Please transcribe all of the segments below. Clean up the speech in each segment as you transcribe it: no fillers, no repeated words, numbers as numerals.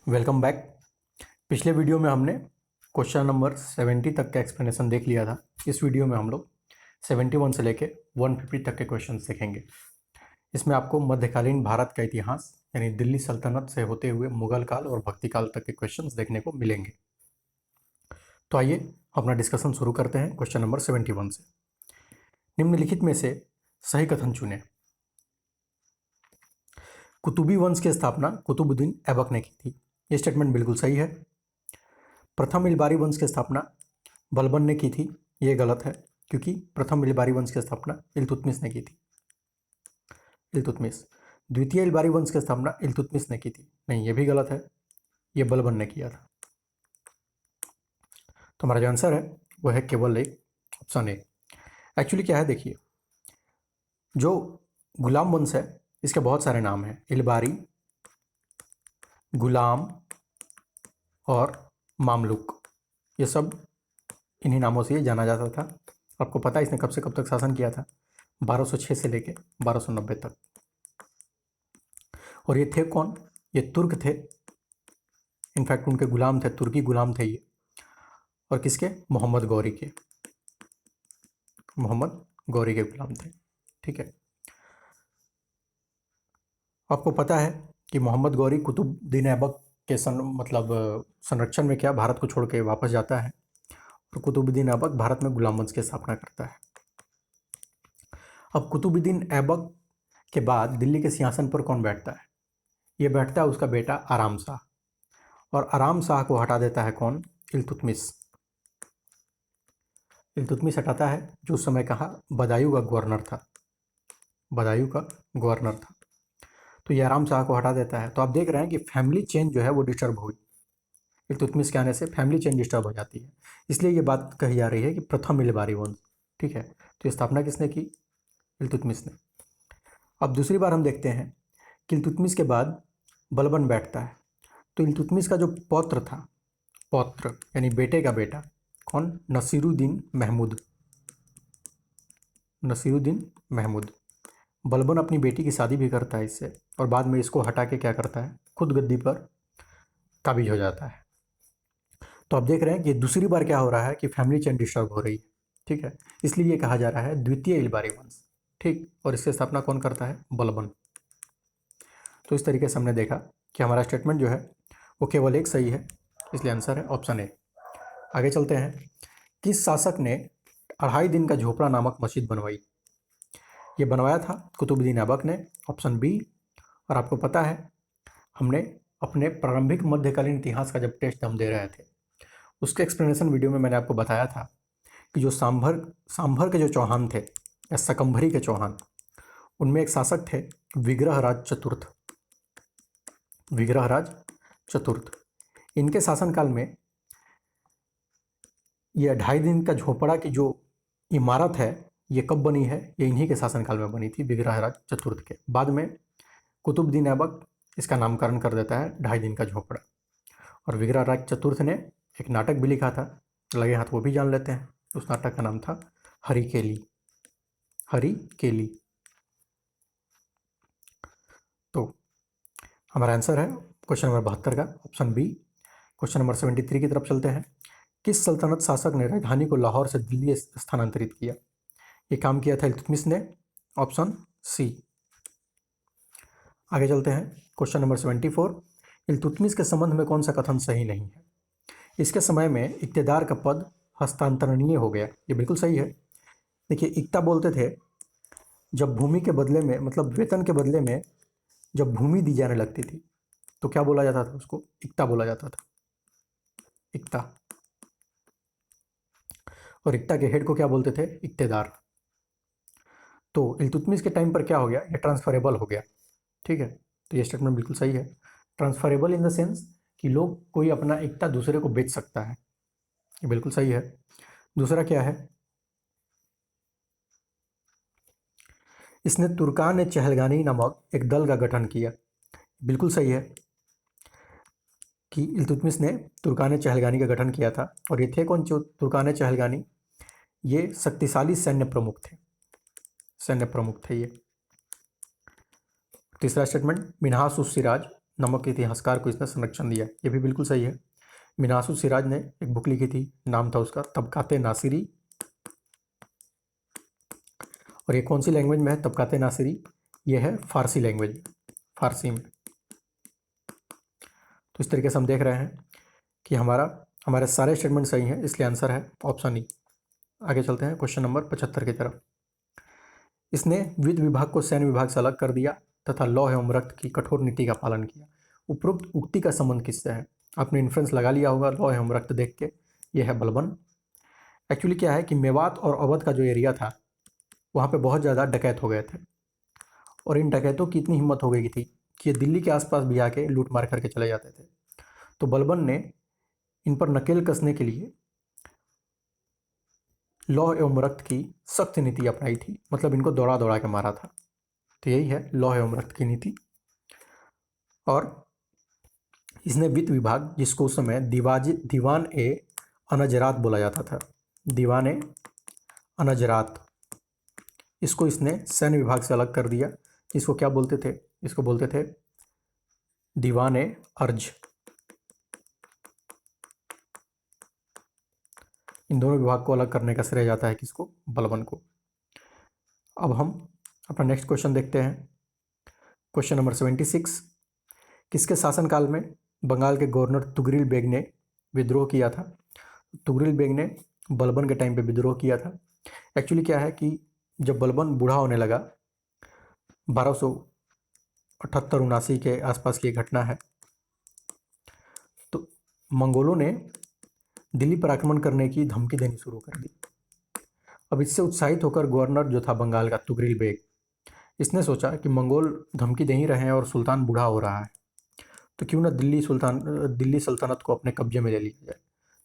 Welcome back. पिछले video में हमने क्वेश्चन नंबर 70 तक का एक्सप्लेनेशन देख लिया था। इस वीडियो में हम लोग 71 से लेके 150 तक के क्वेश्चन देखेंगे। इसमें आपको मध्यकालीन भारत का इतिहास यानी दिल्ली सल्तनत से होते हुए मुगल काल और भक्ति काल तक के क्वेश्चन देखने को मिलेंगे। तो आइए अपना डिस्कशन शुरू करते हैं क्वेश्चन नंबर 71 से। निम्नलिखित में से सही कथन चुने। कुतुबी वंश की स्थापना कुतुबुद्दीन ऐबक ने की थी। ये स्टेटमेंट बिल्कुल सही है। प्रथम इलबारी वंश की स्थापना बलबन ने की थी। ये गलत है क्योंकि प्रथम इलबारी वंश की स्थापना इल्तुतमिश ने की थी। इल्तुतमिश। द्वितीय इलबारी वंश की स्थापना इल्तुतमिश ने की थी। नहीं, ये भी गलत है, ये बलबन ने किया था। तो हमारा जो आंसर है वो है केवल एक ऑप्शन ए। एक्चुअली क्या है देखिए, जो गुलाम वंश है इसके बहुत सारे नाम हैं। इलबारी, गुलाम और मामलुक, ये सब इन्हीं नामों से ये जाना जाता था। आपको पता है इसने कब से कब तक शासन किया था? 1206 से लेके 1290 तक। और ये थे कौन? ये तुर्क थे। इनफैक्ट उनके गुलाम थे, तुर्की गुलाम थे ये। और किसके? मोहम्मद गौरी के। मोहम्मद गौरी के गुलाम थे। ठीक है। आपको पता है कि मोहम्मद गौरी कुतुबुद्दीन ऐबक के संरक्षण में क्या भारत को छोड़ के वापस जाता है और कुतुबुद्दीन ऐबक भारत में गुलाम वंश की स्थापना करता है। अब कुतुबुद्दीन ऐबक के बाद दिल्ली के सिंहासन पर कौन बैठता है? ये बैठता है उसका बेटा आराम शाह। और आराम शाह को हटा देता है कौन? इल्तुतमिश। इल्तुतमिश हटाता है, जो उस समय कहा बदायूं का गवर्नर था। बदायूं का गवर्नर था। तो ये आराम शाह को हटा देता है। तो आप देख रहे हैं कि फैमिली चेंज जो है वो डिस्टर्ब हुई। इल्तुतमिश के आने से फैमिली चेंज डिस्टर्ब हो जाती है। इसलिए ये बात कही जा रही है कि प्रथम इलबारी वंश। ठीक है। तो ये स्थापना किसने की? इल्तुतमिश ने। अब दूसरी बार हम देखते हैं कि इल्तुतमिश के बाद बलबन बैठता है। तो इल्तुतमिश का जो पौत्र था, पौत्र यानी बेटे का बेटा, कौन? नसीरुद्दीन महमूद। नसीरुद्दीन महमूद। बलबन अपनी बेटी की शादी भी करता है इससे, और बाद में इसको हटा के क्या करता है? खुद गद्दी पर काबिज हो जाता है। तो आप देख रहे हैं कि दूसरी बार क्या हो रहा है कि फैमिली चेन डिस्टर्ब हो रही है। ठीक है। इसलिए ये कहा जा रहा है द्वितीय इलबारी वंश। ठीक। और इसकी स्थापना कौन करता है? बलबन। तो इस तरीके से हमने देखा कि हमारा स्टेटमेंट जो है वो केवल एक सही है, इसलिए आंसर है ऑप्शन ए। आगे चलते हैं। किस शासक ने 2.5 दिन का झोपड़ा नामक मस्जिद बनवाई? ये बनवाया था कुतुबुद्दीन ऐबक ने, ऑप्शन बी। और आपको पता है हमने अपने प्रारंभिक मध्यकालीन इतिहास का जब टेस्ट हम दे रहे थे उसके एक्सप्लेनेशन वीडियो में मैंने आपको बताया था कि जो सांभर के जो चौहान थे या सकंभरी के चौहान, उनमें एक शासक थे विग्रहराज चतुर्थ। विग्रहराज चतुर्थ। इनके शासनकाल में ये 2.5 दिन का झोपड़ा की जो इमारत है ये कब बनी है? ये इन्हीं के शासनकाल में बनी थी, विग्रहराज चतुर्थ के। बाद में कुतुबुद्दीन ऐबक इसका नामकरण कर देता है 2.5 दिन का झोपड़ा। और विग्रहराज चतुर्थ ने एक नाटक भी लिखा था, लगे हाथ वो भी जान लेते हैं। उस नाटक का नाम था हरिकेली। हरिकेली। तो हमारा आंसर है क्वेश्चन नंबर 72 का ऑप्शन बी। क्वेश्चन नंबर 73 की तरफ चलते हैं। किस सल्तनत शासक ने राजधानी को लाहौर से दिल्ली स्थानांतरित किया? ये काम किया था इल्तुतमिश ने, ऑप्शन सी। आगे चलते हैं। Question number 74। इल्तुतमिश के संबंध में कौन सा कथन सही नहीं है? इसके समय में इक्तेदार का पद हस्तांतरणीय हो गया। ये बिल्कुल सही है। देखिए, इक्ता बोलते थे जब भूमि के बदले में, मतलब वेतन के बदले में जब भूमि दी जाने लगती थी तो क्या बोला जाता था? उसको इक्ता बोला जाता था। इक्ता। और इक्ता के हेड को क्या बोलते थे? इक्तेदार। तो इल्तुतमिश के टाइम पर क्या हो गया? ये ट्रांसफरेबल हो गया। ठीक है। तो ये स्टेटमेंट बिल्कुल सही है। ट्रांसफरेबल इन द सेंस कि लोग कोई अपना इक्ता दूसरे को बेच सकता है। ये बिल्कुल सही है। दूसरा क्या है? इसने तुर्कान चहलगानी नामक एक दल का गठन किया। बिल्कुल सही है कि इल्तुतमिश ने तुर्कान चहलगानी का गठन किया था। और ये थे कौन? जो तुर्कान चहलगानी, ये शक्तिशाली सैन्य प्रमुख थे। सैन्य प्रमुख थे ये। तीसरा स्टेटमेंट, मिन्हास उस सिराज नामक इतिहासकार को इसने संरक्षण दिया। ये भी बिल्कुल सही है। मिनासु सिराज ने एक बुक लिखी थी, नाम था उसका तबकाते नासिरी। और ये कौन सी लैंग्वेज में है तबकाते नासिरी? ये है फारसी लैंग्वेज, फारसी में। तो इस तरीके से हम देख रहे हैं कि हमारे सारे स्टेटमेंट सही हैं, इसलिए आंसर है ऑप्शन ई। आगे चलते हैं क्वेश्चन नंबर 75 की तरफ। इसने वित्त विभाग को सैन्य विभाग से अलग कर दिया तथा लौह एवं रक्त की कठोर नीति का पालन किया। उपरोक्त उक्ति का संबंध किससे है? आपने इन्फ्रेंस लगा लिया होगा लौह एवं रक्त देख के। यह है बलबन। एक्चुअली क्या है कि मेवात और अवध का जो एरिया था वहाँ पे बहुत ज़्यादा डकैत हो गए थे, और इन डकैतों की इतनी हिम्मत हो गई थी कि ये दिल्ली के आसपास भी आके लूट मार करके चले जाते थे। तो बलबन ने इन पर नकेल कसने के लिए लौह एवं रक्त की सख्त नीति अपनाई थी, मतलब इनको दौड़ा दौड़ा के मारा था। तो यही है लौह एवं रक्त की नीति। और इसने वित्त विभाग, जिसको उस समय दीवान ए अनजरात बोला जाता था, दीवान ए अनजरात, इसको इसने सैन्य विभाग से अलग कर दिया। इसको क्या बोलते थे? इसको बोलते थे दीवान ए अर्ज। इन दोनों विभाग को अलग करने का श्रेय जाता है किसको? बलबन को। अब हम अपना नेक्स्ट क्वेश्चन देखते हैं। Question number 76। किसके शासनकाल में बंगाल के गवर्नर तुगरिल बेग ने विद्रोह किया था? तुगरिल बेग ने बलबन के टाइम पे विद्रोह किया था। एक्चुअली क्या है कि जब बलबन बूढ़ा होने लगा, 1278-79 के आसपास की घटना है, तो मंगोलों ने दिल्ली पर आक्रमण करने की धमकी देनी शुरू कर दी। अब इससे उत्साहित होकर गवर्नर जो था बंगाल का तुगरिल बेग, इसने सोचा कि मंगोल धमकी दे ही रहे हैं और सुल्तान बूढ़ा हो रहा है, तो क्यों ना दिल्ली सल्तनत को अपने कब्जे में ले लिया जाए।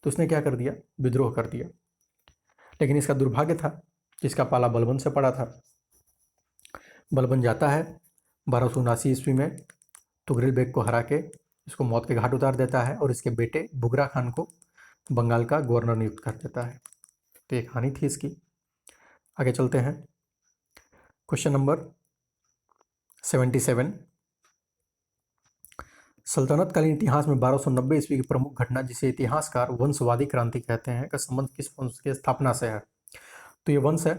तो इसने क्या कर दिया? विद्रोह कर दिया। लेकिन इसका दुर्भाग्य था कि इसका पाला बलबन से पड़ा था। बलबन जाता है 1279 ईस्वी में, तुगरिल बेग को हरा के इसको मौत के घाट उतार देता है और इसके बेटे बुगरा खान को बंगाल का गवर्नर नियुक्त कर देता है। तो एक कहानी थी इसकी। आगे चलते हैं क्वेश्चन नंबर 77। सल्तनतकालीन इतिहास में 1290 ईस्वी की प्रमुख घटना, जिसे इतिहासकार वंशवादी क्रांति कहते हैं, का संबंध किस वंश की स्थापना से है? तो ये वंश है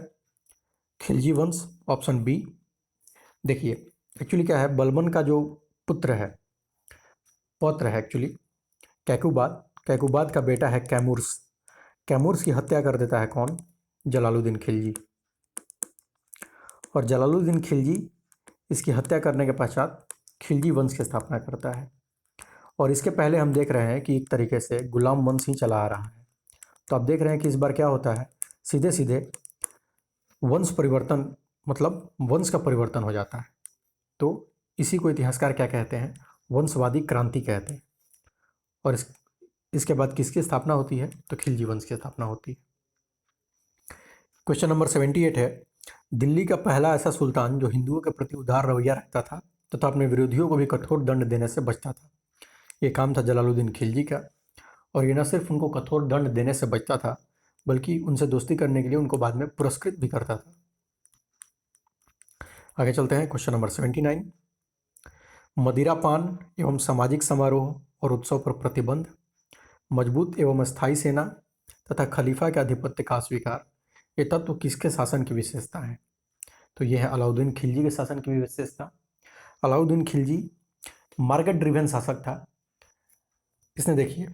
खिलजी वंश, ऑप्शन बी। देखिए एक्चुअली क्या है, बलबन का जो पुत्र है, पौत्र है एक्चुअली कैकुबाद, कैकुबाद का बेटा है कैमूर्स। कैमूर्स की हत्या कर देता है कौन? जलालुद्दीन खिलजी। और जलालुद्दीन खिलजी इसकी हत्या करने के पश्चात खिलजी वंश की स्थापना करता है। और इसके पहले हम देख रहे हैं कि एक तरीके से गुलाम वंश ही चला आ रहा है। तो आप देख रहे हैं कि इस बार क्या होता है, सीधे सीधे वंश परिवर्तन, मतलब वंश का परिवर्तन हो जाता है। तो इसी को इतिहासकार क्या कहते हैं? वंशवादी क्रांति कहते हैं। और इसके बाद किसकी स्थापना होती है? तो खिलजी वंश की स्थापना होती है। क्वेश्चन नंबर 78 है, दिल्ली का पहला ऐसा सुल्तान जो हिंदुओं के प्रति उदार रवैया रखता था तथा अपने विरोधियों को भी कठोर दंड देने से बचता था। ये काम था जलालुद्दीन खिलजी का। और ये न सिर्फ उनको कठोर दंड देने से बचता था, बल्कि उनसे दोस्ती करने के लिए उनको बाद में पुरस्कृत भी करता था। आगे चलते हैं क्वेश्चन नंबर 79। मदिरापान एवं सामाजिक समारोह और उत्सव पर प्रतिबंध, मजबूत एवं स्थायी सेना तथा खलीफा के आधिपत्य का स्वीकार, ये तत्व किसके शासन की विशेषता है? तो यह है अलाउद्दीन खिलजी के शासन की विशेषता। अलाउद्दीन खिलजी मार्केट ड्रिवन शासक था। इसने देखिए,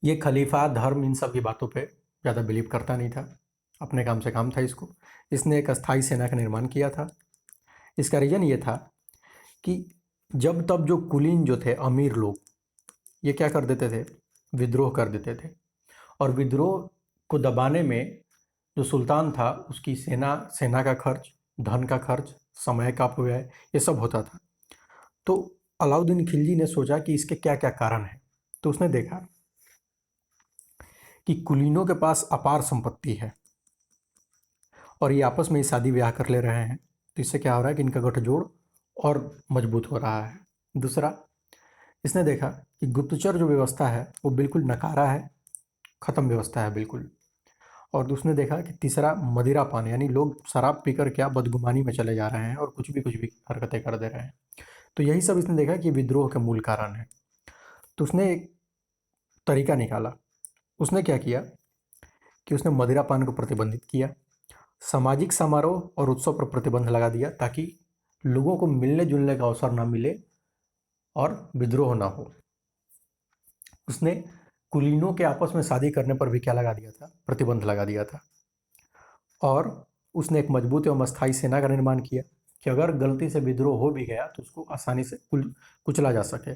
ये खलीफा धर्म इन सब की बातों पे ज़्यादा बिलीव करता नहीं था, अपने काम से काम था इसको। इसने एक अस्थायी सेना का निर्माण किया था। इसका रीज़न ये था कि जब तब जो कुलीन जो थे, अमीर लोग, ये क्या कर देते थे? विद्रोह कर देते थे। और विद्रोह को दबाने में जो सुल्तान था उसकी सेना का खर्च, धन का खर्च, समय का अपव्यय, ये सब होता था। तो अलाउद्दीन खिलजी ने सोचा कि इसके क्या क्या कारण हैं। तो उसने देखा कि कुलीनों के पास अपार संपत्ति है और ये आपस में ही शादी ब्याह कर ले रहे हैं, तो इससे क्या हो रहा है कि इनका गठजोड़ और मजबूत हो रहा है। दूसरा, इसने देखा कि गुप्तचर जो व्यवस्था है वो बिल्कुल नकारा है, ख़त्म व्यवस्था है बिल्कुल। और उसने देखा कि तीसरा, मदिरापान, यानी लोग शराब पीकर क्या बदगुमानी में चले जा रहे हैं और कुछ भी हरकतें कर दे रहे हैं। तो यही सब इसने देखा कि विद्रोह के मूल कारण है। तो उसने एक तरीका निकाला। उसने क्या किया कि उसने मदिरापान को प्रतिबंधित किया, सामाजिक समारोह और उत्सव पर प्रतिबंध लगा दिया ताकि लोगों को मिलने जुलने का अवसर ना मिले और विद्रोह ना हो। उसने कुलीनों के आपस में शादी करने पर भी क्या लगा दिया था, प्रतिबंध लगा दिया था। और उसने एक मजबूत एवं अस्थायी सेना का निर्माण किया कि अगर गलती से विद्रोह हो भी गया तो उसको आसानी से कुचला जा सके।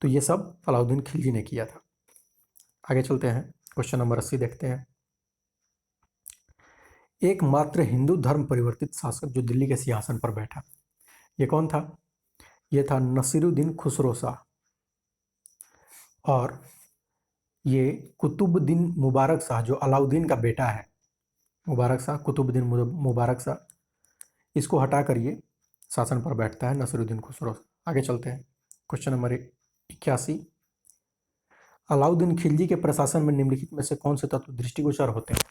तो ये सब अलाउद्दीन खिलजी ने किया था। आगे चलते हैं, क्वेश्चन नंबर 80 देखते हैं। एकमात्र हिंदू धर्म परिवर्तित शासक जो दिल्ली के सिंहासन पर बैठा, ये कौन था? ये था नसीरुद्दीन खुसरो शाह। और ये कुतुबुद्दीन मुबारक शाह जो अलाउद्दीन का बेटा है, मुबारक शाह, कुतुबुद्दीन मुबारक शाह, इसको हटा कर ये शासन पर बैठता है नसीरुद्दीन खुसरो। आगे चलते हैं, क्वेश्चन नंबर 81। अलाउद्दीन खिलजी के प्रशासन में निम्नलिखित में से कौन से तत्व दृष्टिगोचर होते हैं?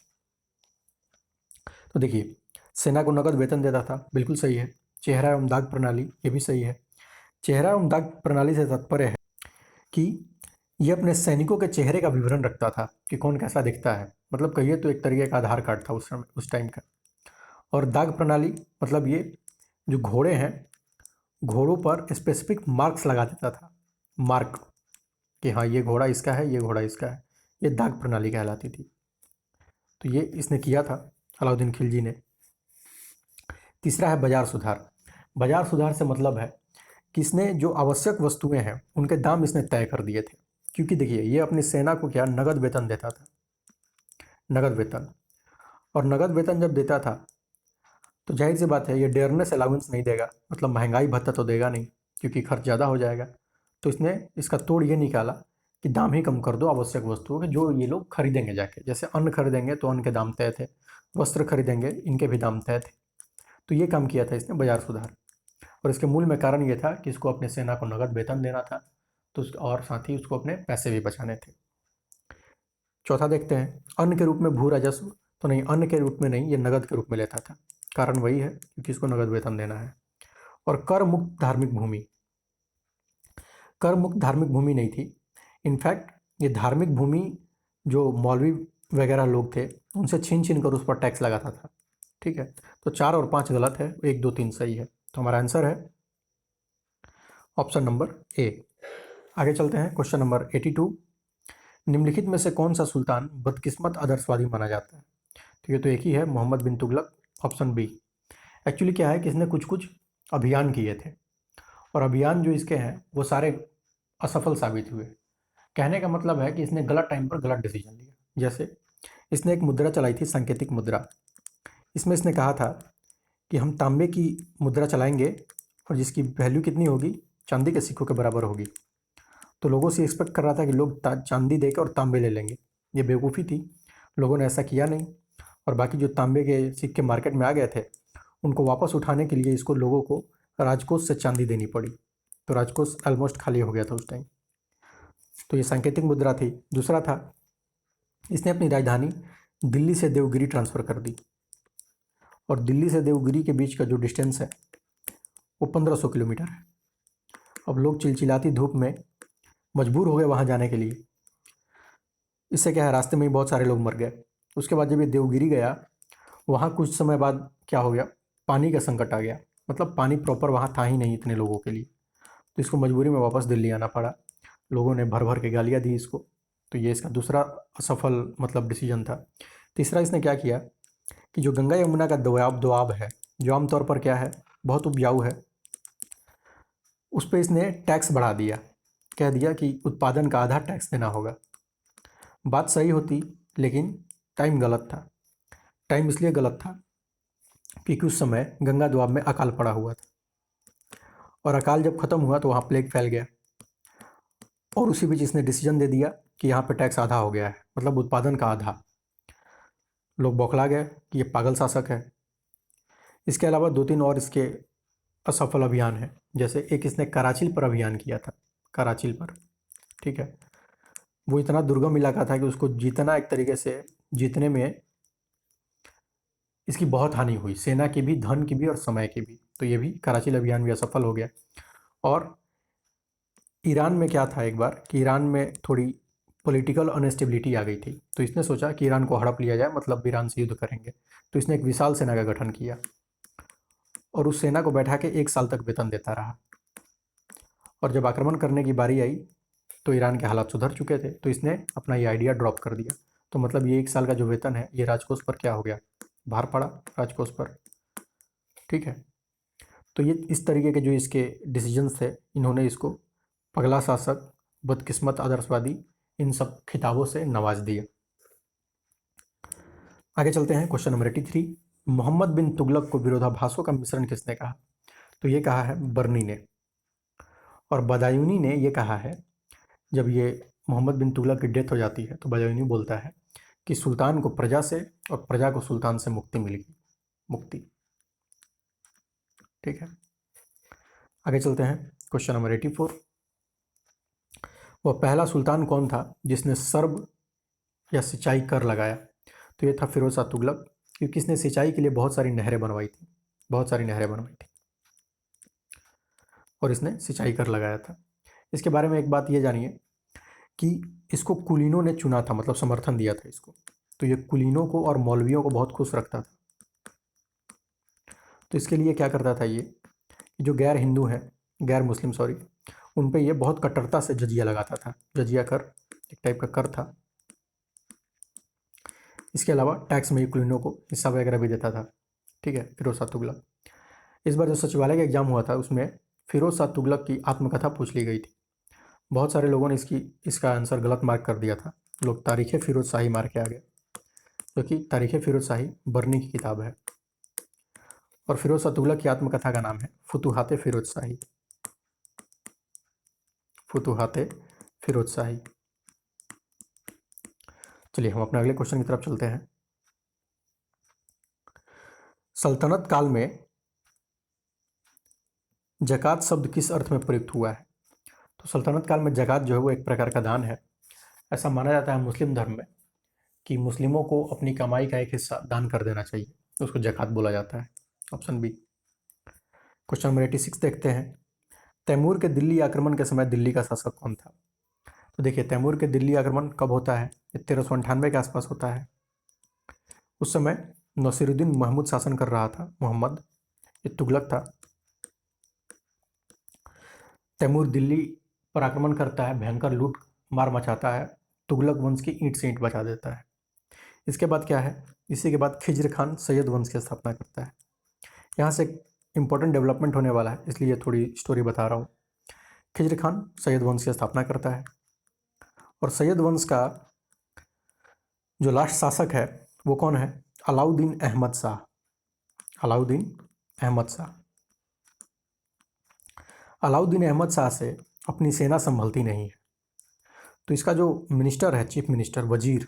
तो देखिए, सेना को नगद वेतन देता था, बिल्कुल सही है। चेहरा एवं दाग प्रणाली, ये भी सही है। चेहरा एवं दाग प्रणाली से तात्पर्य है कि ये अपने सैनिकों के चेहरे का विवरण रखता था कि कौन कैसा दिखता है, मतलब कहिए तो एक तरीके का आधार कार्ड था उस समय, उस टाइम का। और दाग प्रणाली मतलब ये जो घोड़े हैं, घोड़ों पर स्पेसिफिक मार्क्स लगा देता था, मार्क, कि हाँ ये घोड़ा इसका है, ये घोड़ा इसका है। ये दाग प्रणाली कहलाती थी। तो ये इसने किया था अलाउद्दीन खिलजी ने। तीसरा है बाजार सुधार। बाजार सुधार से मतलब है कि इसने जो आवश्यक वस्तुएं हैं उनके दाम इसने तय कर दिए थे। क्योंकि देखिए, ये अपनी सेना को क्या नगद वेतन देता था, नगद वेतन। और नगद वेतन जब देता था तो जाहिर सी बात है ये डेयरनेस अलाउंस नहीं देगा, मतलब महंगाई भत्ता तो देगा नहीं, क्योंकि खर्च ज़्यादा हो जाएगा। तो इसने इसका तोड़ ये निकाला कि दाम ही कम कर दो आवश्यक वस्तुओं के, जो ये लोग खरीदेंगे जाके। जैसे अन्न खरीदेंगे तो अन्न के दाम तय थे, वस्त्र खरीदेंगे इनके भी दाम तय थे। तो ये काम किया था इसने, बाजार सुधार। और इसके मूल में कारण ये था कि इसको अपने सेना को नगद वेतन देना था, तो और साथ ही उसको अपने पैसे भी बचाने थे। चौथा देखते हैं, अन्न के रूप में भू राजस्व। तो नहीं, अन्न के रूप में नहीं, ये नगद के रूप में लेता था। कारण वही है क्योंकि इसको नगद वेतन देना है। और कर मुक्त धार्मिक भूमि, कर मुक्त धार्मिक भूमि नहीं थी। इनफैक्ट ये धार्मिक भूमि जो मौलवी वगैरह लोग थे उनसे छीन छीन कर उस पर टैक्स लगाता था। ठीक है, तो 4 और 5 गलत है, 1 2 3 सही है। तो हमारा आंसर है ऑप्शन नंबर ए। आगे चलते हैं, क्वेश्चन नंबर 82। निम्नलिखित में से कौन सा सुल्तान बदकिस्मत आदर्शवादी माना जाता है? तो ये तो एक ही है, मोहम्मद बिन तुगलक, ऑप्शन बी। एक्चुअली क्या है कि इसने कुछ कुछ अभियान किए थे, और अभियान जो इसके हैं वो सारे असफल साबित हुए। कहने का मतलब है कि इसने गलत टाइम पर गलत डिसीजन लिया। जैसे इसने एक मुद्रा चलाई थी, सांकेतिक मुद्रा। इसमें इसने कहा था कि हम तांबे की मुद्रा चलाएंगे और जिसकी वैल्यू कितनी होगी, चांदी के सिक्कों के बराबर होगी। तो लोगों से एक्सपेक्ट कर रहा था कि लोग चांदी देकर और तांबे ले लेंगे। ये बेवकूफ़ी थी, लोगों ने ऐसा किया नहीं। और बाकी जो तांबे के सिक्के मार्केट में आ गए थे उनको वापस उठाने के लिए इसको लोगों को राजकोष से चांदी देनी पड़ी। तो राजकोष ऑलमोस्ट खाली हो गया था उस टाइम। तो ये सांकेतिक मुद्रा थी। दूसरा था, इसने अपनी राजधानी दिल्ली से देवगिरी ट्रांसफ़र कर दी। और दिल्ली से देवगिरी के बीच का जो डिस्टेंस है वो 1500 किलोमीटर है। अब लोग चिलचिलाती धूप में मजबूर हो गए वहाँ जाने के लिए। इससे क्या है, रास्ते में ही बहुत सारे लोग मर गए। उसके बाद जब ये देवगिरी गया, वहाँ कुछ समय बाद क्या हो गया, पानी का संकट आ गया। मतलब पानी प्रॉपर वहाँ था ही नहीं इतने लोगों के लिए। तो इसको मजबूरी में वापस दिल्ली आना पड़ा। लोगों ने भर भर के गालियाँ दी इसको। तो ये इसका दूसरा असफल मतलब डिसीजन था। तीसरा, इसने क्या किया कि जो गंगा यमुना का दोआब है, जो आमतौर पर क्या है, बहुत उपजाऊ है, उस पर इसने टैक्स बढ़ा दिया। कह दिया कि उत्पादन का आधा टैक्स देना होगा। बात सही होती, लेकिन टाइम गलत था। टाइम इसलिए गलत था क्योंकि उस समय गंगा दोआब में अकाल पड़ा हुआ था, और अकाल जब ख़त्म हुआ तो वहाँ प्लेग फैल गया। और उसी बीच इसने डिसीजन दे दिया कि यहाँ पे टैक्स आधा हो गया है, मतलब उत्पादन का आधा। लोग बौखला गए कि ये पागल शासक है। इसके अलावा 2-3 और इसके असफल अभियान हैं। जैसे एक इसने कराचिल पर अभियान किया था, कराचिल पर। ठीक है, वो इतना दुर्गम इलाका था कि उसको जीतना एक तरीके से जीतने में इसकी बहुत हानि हुई, सेना की भी, धन की भी और समय की भी। तो ये भी कराची अभियान भी असफल हो गया। और ईरान में क्या था एक बार कि ईरान में थोड़ी पॉलिटिकल अनस्टेबिलिटी आ गई थी, तो इसने सोचा कि ईरान को हड़प लिया जाए, मतलब ईरान से युद्ध करेंगे। तो इसने एक विशाल सेना का गठन किया और उस सेना को बैठा के 1 साल तक वेतन देता रहा। और जब आक्रमण करने की बारी आई तो ईरान के हालात सुधर चुके थे, तो इसने अपना ये आइडिया ड्रॉप कर दिया। तो मतलब ये 1 साल का जो वेतन है ये राजकोष पर क्या हो गया, भार पड़ा राजकोष पर। ठीक है, तो ये इस तरीके के जो इसके डिसीजंस थे, इन्होंने इसको पगला शासक, बदकिस्मत आदर्शवादी, इन सब खिताबों से नवाज दिया। आगे चलते हैं, क्वेश्चन नंबर 83। मोहम्मद बिन तुगलक को विरोधाभासों का मिश्रण किसने कहा? तो ये कहा है बर्नी ने। और बदायूनी ने ये कहा है, जब ये मोहम्मद बिन तुगलक की डेथ हो जाती है तो बदायूनी बोलता है कि सुल्तान को प्रजा से और प्रजा को सुल्तान से मुक्ति मिलेगी, मुक्ति। ठीक है, आगे चलते हैं, क्वेश्चन नंबर 84। वह पहला सुल्तान कौन था जिसने सर्ब या सिंचाई कर लगाया? तो ये था फिरोज शाह तुगलक, क्योंकि इसने सिंचाई के लिए बहुत सारी नहरें बनवाई थी, बहुत सारी नहरें बनवाई थी और इसने सिंचाई कर लगाया था। इसके बारे में एक बात ये जानिए कि इसको कुलीनों ने चुना था, मतलब समर्थन दिया था इसको। तो ये कुलीनों को और मौलवियों को बहुत खुश रखता था। तो इसके लिए क्या करता था ये, जो गैर हिंदू हैं, गैर मुस्लिम सॉरी, उन पे ये बहुत कट्टरता से जजिया लगाता था। जजिया कर एक टाइप का कर था। इसके अलावा टैक्स में कुलीनों को हिस्सा वगैरह भी देता था। ठीक है, फिरोज शाह तुगलक। इस बार जो सचिवालय का एग्जाम हुआ था उसमें फिरोज शाह तुगलक की आत्मकथा पूछ ली गई थी। बहुत सारे लोगों ने इसका आंसर गलत मार्क कर दिया था। लोग तारीख़ फिरोज शाही मार के आ गए, क्योंकि तारीख़ फिरोज शाही बर्नी की किताब है और फिरोज शाह तुगलक की आत्मकथा का नाम है फुतुहाते फिरोज शाही, फुतुहाते फिरोज शाही। चलिए हम अपने अगले क्वेश्चन की तरफ चलते हैं। सल्तनत काल में ज़कात शब्द किस अर्थ में प्रयुक्त हुआ है? तो सल्तनत काल में ज़कात जो है वो एक प्रकार का दान है। ऐसा माना जाता है मुस्लिम धर्म में कि मुस्लिमों को अपनी कमाई का एक हिस्सा दान कर देना चाहिए, उसको ज़कात बोला जाता है। Option B. क्वेश्चन नंबर 86 देखते हैं। तैमूर के दिल्ली आक्रमण के समय दिल्ली का शासक कौन था? तो देखिए, तैमूर के दिल्ली आक्रमण कब होता है? 1398 के आसपास होता है। उस समय नसीरुद्दीन महमूद शासन कर रहा था, मोहम्मद, ये तुगलक था। तैमूर दिल्ली पर आक्रमण करता है, भयंकर लूट मार मचाता है, तुगलक वंश की ईंट से ईंट बचा देता है। इसके बाद क्या है, इसी के बाद खिज्र खान सैयद वंश की स्थापना करता है। यहाँ से एक इंपॉर्टेंट डेवलपमेंट होने वाला है, इसलिए थोड़ी स्टोरी बता रहा हूँ। खिज्र खान सैयद वंश की स्थापना करता है और सैयद वंश का जो लास्ट शासक है वो कौन है? अलाउद्दीन अहमद शाह। अलाउद्दीन अहमद शाह। अलाउद्दीन अहमद शाह से अपनी सेना संभलती नहीं है, तो इसका जो मिनिस्टर है, चीफ मिनिस्टर, वजीर,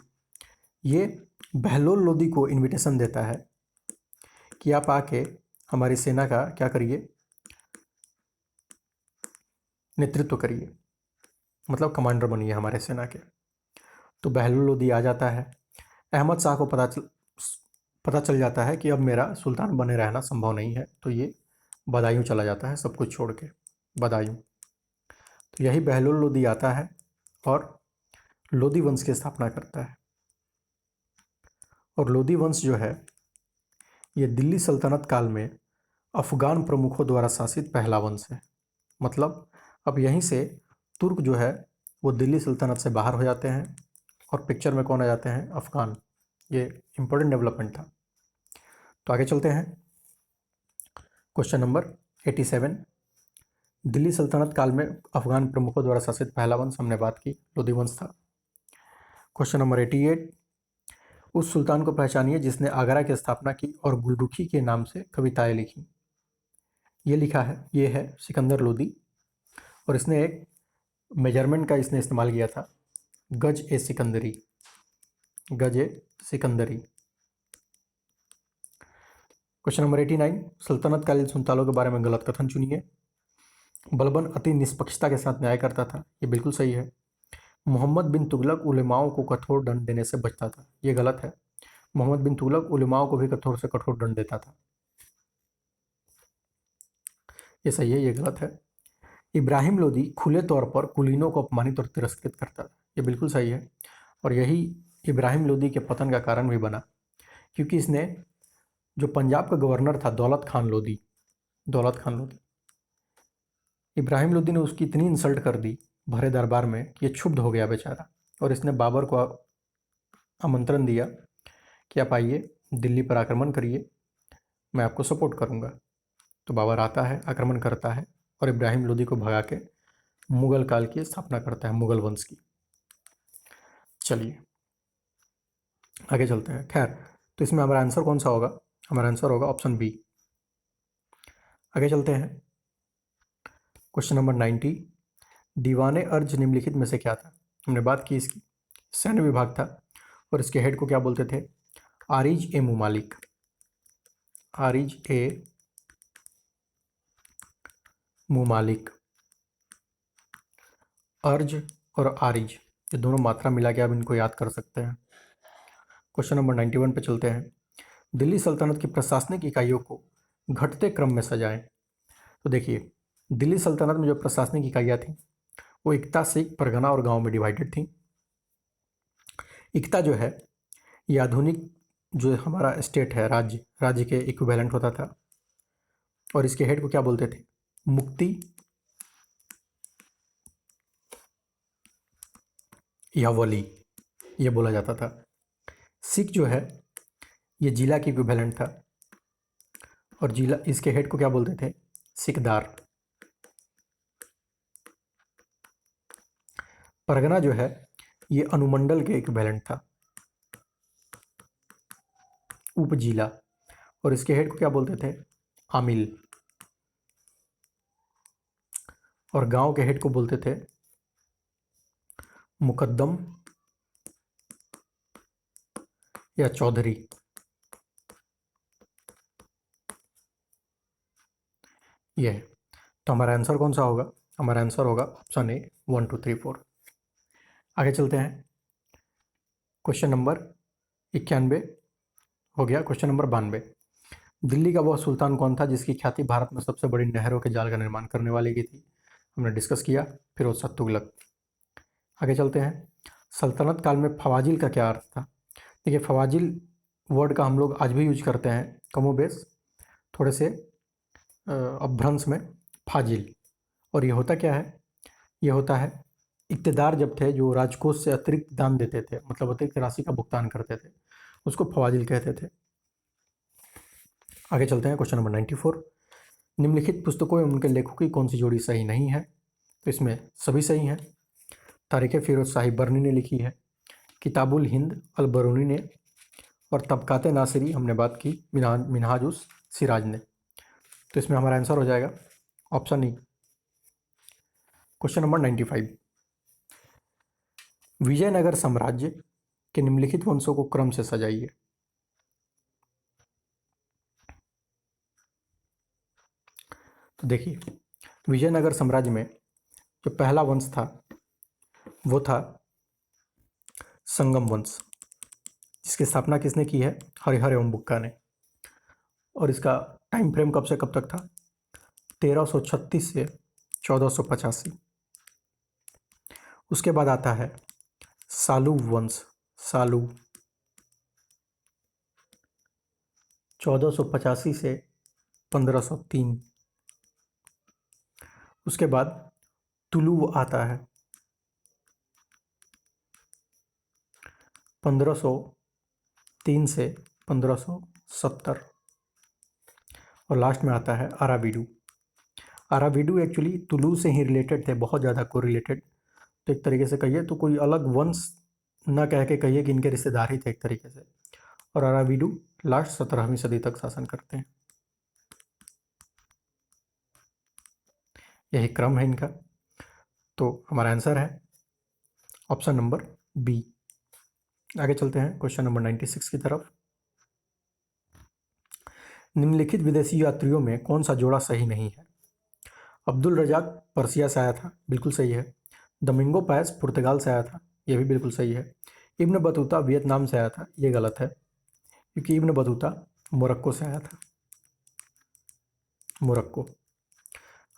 ये बहलोल लोदी को इनविटेशन देता है कि आप आके हमारी सेना का क्या करिए, नेतृत्व करिए, मतलब कमांडर बनिए हमारे सेना के। तो बहलोल लोदी आ जाता है। अहमद शाह को पता चल जाता है कि अब मेरा सुल्तान बने रहना संभव नहीं है, तो ये बदायूं चला जाता है, सब कुछ छोड़ के बदायूं। तो यही बहलोल लोदी आता है और लोदी वंश की स्थापना करता है। और लोदी वंश जो है ये दिल्ली सल्तनत काल में अफगान प्रमुखों द्वारा शासित पहला वंश है। मतलब अब यहीं से तुर्क जो है वो दिल्ली सल्तनत से बाहर हो जाते हैं और पिक्चर में कौन आ जाते हैं? अफगान। ये इंपॉर्टेंट डेवलपमेंट था। तो आगे चलते हैं, क्वेश्चन नंबर 87। दिल्ली सल्तनत काल में अफगान प्रमुखों द्वारा शासित पहला वंश हमने बात की, लोदी वंश था। Question number 88। उस सुल्तान को पहचानिए जिसने आगरा की स्थापना की और गुलरुखी के नाम से कविताएं लिखी। ये लिखा है, ये है सिकंदर लोदी और इसने एक मेजरमेंट का इसने इस्तेमाल किया था, गज ए सिकंदरी, गज ए सिकंदरी। Question number 89। सल्तनत कालीन सुल्तानों के बारे में गलत कथन चुनिए। बलबन अति निष्पक्षता के साथ न्याय करता था, ये बिल्कुल सही है। मोहम्मद बिन तुगलक उलेमाओं को कठोर दंड देने से बचता था, ये गलत है। मोहम्मद बिन तुगलक उलमाओं को भी कठोर से कठोर दंड देता था। ये सही है, ये गलत है। इब्राहिम लोदी खुले तौर पर कुलीनों को अपमानित और तिरस्कृत करता था। ये बिल्कुल सही है। और यही इब्राहिम लोदी के पतन का कारण भी बना, क्योंकि इसने जो पंजाब का गवर्नर था दौलत खान लोधी, इब्राहिम लोदी ने उसकी इतनी इंसल्ट कर दी भरे दरबार में कि ये क्षुब्ध हो गया बेचारा, और इसने बाबर को आमंत्रण दिया कि आप आइए, दिल्ली पर आक्रमण करिए, मैं आपको सपोर्ट करूंगा। तो बाबर आता है, आक्रमण करता है और इब्राहिम लोदी को भगा के मुगल काल की स्थापना करता है, मुगल वंश की। चलिए आगे चलते हैं। खैर, तो इसमें हमारा आंसर कौन सा होगा? हमारा आंसर होगा ऑप्शन बी। आगे चलते हैं। क्वेश्चन नंबर 90, दीवाने अर्ज निम्नलिखित में से क्या था? हमने बात की इसकी, सैन्य विभाग था और इसके हेड को क्या बोलते थे? आरिज ए मुमालिक। आरिज ए मुमालिक। अर्ज और आरिज ये दोनों मात्रा मिला के आप इनको याद कर सकते हैं। क्वेश्चन नंबर 91 पे चलते हैं। दिल्ली सल्तनत की प्रशासनिक इकाइयों को घटते क्रम में सजाएं। तो देखिए, दिल्ली सल्तनत में जो प्रशासनिक इकाइयाँ थीं वो इक्ता, सिख, परगना और गांव में डिवाइडेड थी। इक्ता जो है ये आधुनिक जो हमारा स्टेट है, राज्य के इक्विवेलेंट होता था, और इसके हेड को क्या बोलते थे? मुक्ति या वली, ये बोला जाता था। सिख जो है ये जिला की इक्विवेलेंट था, और जिला, इसके हेड को क्या बोलते थे? सिकदार। परगना जो है ये अनुमंडल के इक्विवेलेंट था, उपजिला, और इसके हेड को क्या बोलते थे? आमिल। और गांव के हेड को बोलते थे मुकद्दम या चौधरी। ये है। तो हमारा आंसर कौन सा होगा? हमारा आंसर होगा ऑप्शन ए, 1 2 3 4। आगे चलते हैं। क्वेश्चन नंबर 91 हो गया। क्वेश्चन नंबर 92, दिल्ली का वह सुल्तान कौन था जिसकी ख्याति भारत में सबसे बड़ी नहरों के जाल का निर्माण करने वाले की थी? हमने डिस्कस किया, फिरोज शाह तुगलक। आगे चलते हैं। सल्तनत काल में फवाजिल का क्या अर्थ था? देखिए, फवाजिल वर्ड का हम लोग आज भी यूज करते हैं, कमोबेश, थोड़े से अपभ्रंश में फाजिल। और ये होता क्या है? ये होता है इक़्तिदार जब थे जो राजकोष से अतिरिक्त दान देते थे, मतलब अतिरिक्त राशि का भुगतान करते थे, उसको फवाजिल कहते थे। आगे चलते हैं। क्वेश्चन नंबर 94, निम्नलिखित पुस्तकों एवं उनके लेखकों की कौन सी जोड़ी सही नहीं है? तो इसमें सभी सही हैं। तारीख़ फ़िरोज़ शाही बर्नी ने लिखी है, किताबुल हिंद अल बरूनी ने, और तबकाते नासिरी हमने बात की मिनहाजुस सिराज ने। तो इसमें हमारा आंसर हो जाएगा option E. Question number 95, Vijayanagar साम्राज्य के निम्नलिखित वंशों को क्रम से सजाइए। तो देखिए, विजयनगर साम्राज्य में जो पहला वंश था वो था संगम वंश, जिसकी स्थापना किसने की है? हरिहर एवं बुक्का ने। और इसका टाइम फ्रेम कब से कब तक था? 1336 से 1485। उसके बाद आता है सालू वंश, सालू, 1485 से 1503। उसके बाद तुलु आता है 1503 से 1570। और लास्ट में आता है अराविडू। अराविडू एक्चुअली तुलु से ही रिलेटेड थे, बहुत ज़्यादा को रिलेटेड। तो एक तरीके से कहिए तो कोई अलग वंश ना कह के कहिए कि इनके रिश्तेदार ही थे एक तरीके से। और अराविडू लास्ट 17वीं सदी तक शासन करते हैं। यही क्रम है इनका। तो हमारा आंसर है ऑप्शन नंबर बी। आगे चलते हैं क्वेश्चन नंबर 96 की तरफ। निम्नलिखित विदेशी यात्रियों में कौन सा जोड़ा सही नहीं है? अब्दुल रजाक पर्सिया से आया था, बिल्कुल सही है। दोमिंगो पायस पुर्तगाल से आया था, यह भी बिल्कुल सही है। इब्न बतूता वियतनाम से आया था, ये गलत है। क्योंकि इब्न बतूता मोरक्को से आया था, मोरक्को।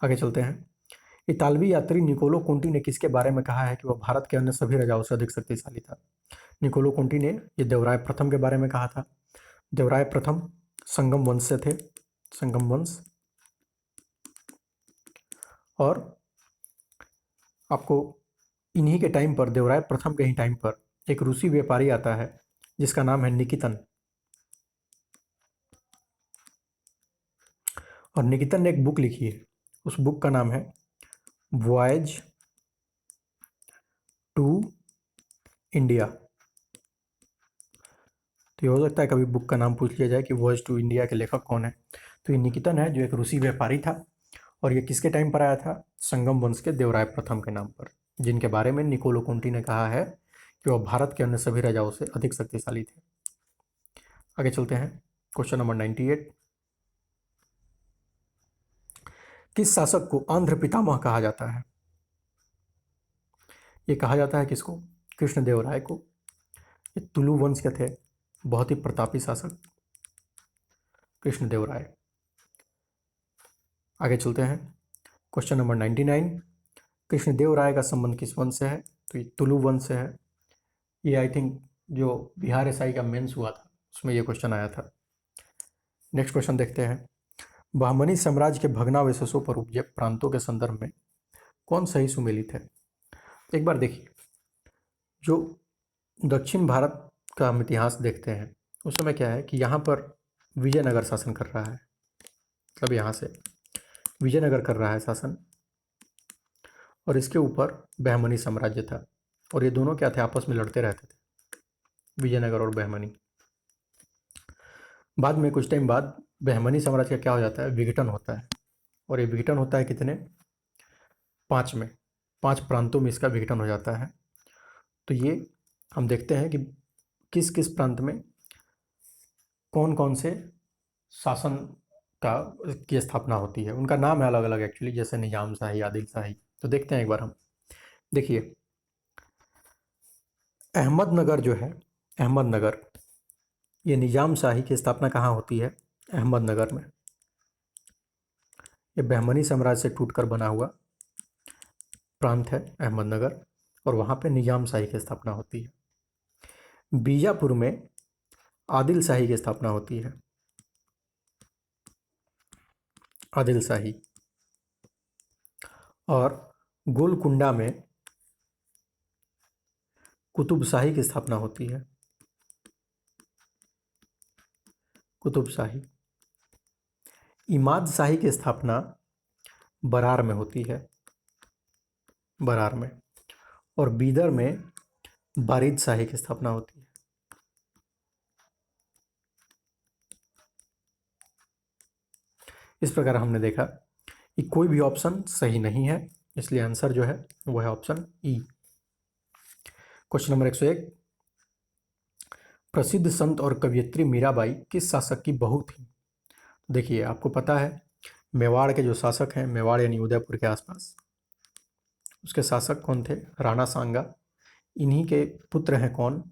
आगे चलते हैं। इतालवी यात्री निकोलो कोंटी ने किसके बारे में कहा है कि वह भारत के अन्य सभी राजाओं से अधिक शक्तिशाली था? निकोलो कोंटी ने ये देवराय प्रथम के बारे में कहा था। देवराय प्रथम संगम वंश से थे, संगम वंश। और आपको इन्हीं के टाइम पर, देवराय प्रथम के ही टाइम पर, एक रूसी व्यापारी आता है जिसका नाम है निकितन। और निकितन ने एक बुक लिखी है, उस बुक का नाम है वॉयज टू इंडिया। तो ये हो सकता है कभी बुक का नाम पूछ लिया जाए कि वॉयज टू इंडिया के लेखक कौन है। तो ये निकितन है, जो एक रूसी व्यापारी था, और ये किसके टाइम पर आया था? संगम वंश के देवराय प्रथम के नाम पर, जिनके बारे में निकोलो कोंटी ने कहा है कि वह भारत के अन्य सभी राजाओं से अधिक शक्तिशाली थे। आगे चलते हैं। Question number 98। किस शासक को आंध्र पितामह कहा जाता है? ये कहा जाता है किसको? कृष्णदेवराय को। ये तुलु वंश के थे, बहुत ही प्रतापी शासक कृष्णदेवराय। आगे चलते हैं। Question number 99। कृष्णदेवराय का संबंध किस वंश से है? तो ये तुलु वंश से है। ये आई थिंक जो बिहार एसआई का मेंस हुआ था उसमें ये क्वेश्चन आया था। नेक्स्ट क्वेश्चन देखते हैं। बहमनी साम्राज्य के भग्नावशेषों पर उपजे प्रांतों के संदर्भ में कौन सही सुमेलित है? एक बार देखिए, जो दक्षिण भारत का हम इतिहास देखते हैं उस समय क्या है कि यहाँ पर विजयनगर शासन कर रहा है, मतलब यहाँ से विजयनगर कर रहा है शासन, और इसके ऊपर बहमनी साम्राज्य था, और ये दोनों क्या थे? आपस में लड़ते रहते थे, विजयनगर और बहमनी। बाद में कुछ टाइम बाद बहमनी साम्राज्य का क्या हो जाता है? विघटन होता है, और ये विघटन होता है कितने? 5 में, 5 प्रांतों में इसका विघटन हो जाता है। तो ये हम देखते हैं कि किस किस प्रांत में कौन कौन से शासन का की स्थापना होती है। उनका नाम है अलग अलग एक्चुअली, जैसे निजाम शाही, आदिल शाही। तो देखते हैं एक बार हम। देखिए, अहमदनगर जो है, अहमदनगर, ये निजाम शाही की स्थापना कहाँ होती है? अहमदनगर में। ये बहमनी साम्राज्य से टूटकर बना हुआ प्रांत है अहमदनगर, और वहाँ पे निजाम शाही की स्थापना होती है। बीजापुर में आदिल शाही की स्थापना होती है, आदिल शाही। और गोलकुंडा में कुतुब शाही की स्थापना होती है, कुतुब शाही। इमाद शाही की स्थापना बरार में होती है, बरार में। और बीदर में बारिद शाही की स्थापना होती है। इस प्रकार हमने देखा कि कोई भी ऑप्शन सही नहीं है, इसलिए आंसर जो है वो है ऑप्शन ई। Question number 101। प्रसिद्ध संत और कवयित्री मीराबाई किस शासक की बहू थी? देखिए, आपको पता है मेवाड़ के जो शासक हैं, मेवाड़ यानी उदयपुर के आसपास, उसके शासक कौन थे? राणा सांगा। इन्हीं के पुत्र हैं कौन?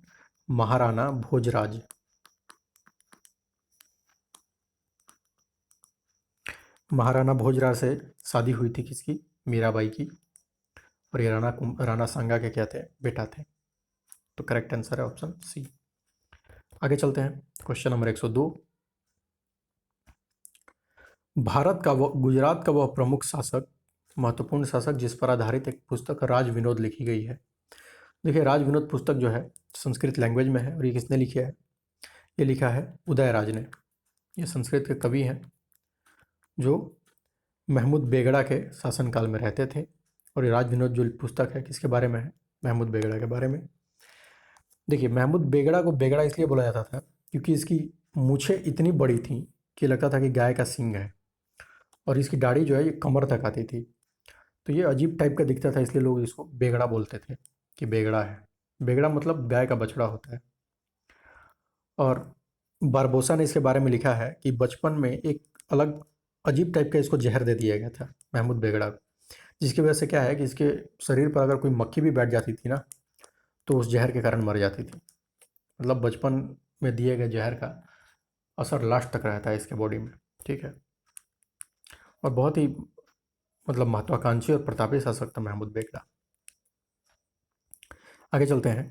महाराणा भोजराज। महाराणा भोजराज से शादी हुई थी किसकी? मीराबाई की। और ये राणा सांगा के क्या थे? बेटा थे। तो करेक्ट आंसर है ऑप्शन सी। आगे चलते हैं। Question number 102। भारत का वह, गुजरात का वह प्रमुख शासक, महत्वपूर्ण शासक जिस पर आधारित एक पुस्तक राज विनोद लिखी गई है। देखिए, राज विनोद पुस्तक जो है संस्कृत लैंग्वेज में है, और ये किसने लिखी है? ये लिखा है उदयराज ने। ये संस्कृत के कवि हैं जो महमूद बेगड़ा के शासनकाल में रहते थे। और ये राज विनोद जो पुस्तक है किसके बारे में है? महमूद बेगड़ा के बारे में। देखिए, महमूद बेगड़ा को बेगड़ा इसलिए बोला जाता था क्योंकि इसकी मूछें इतनी बड़ी थी कि लगता था कि गाय का सींग है, और इसकी दाढ़ी जो है ये कमर तक आती थी। तो ये अजीब टाइप का दिखता था, इसलिए लोग इसको बेगड़ा बोलते थे कि बेगड़ा है। बेगड़ा मतलब गाय का बछड़ा होता है। और बारबोसा ने इसके बारे में लिखा है कि बचपन में एक अलग अजीब टाइप का इसको जहर दे दिया गया था महमूद बेगड़ा को, जिसकी वजह से क्या है कि इसके शरीर पर अगर कोई मक्खी भी बैठ जाती थी ना, तो उस जहर के कारण मर जाती थी। मतलब बचपन में दिए गए जहर का असर लास्ट तक रहता है इसके बॉडी में, ठीक है। और बहुत ही मतलब महत्वाकांक्षी और प्रतापी शासक था महमूद बेगड़ा। आगे चलते हैं।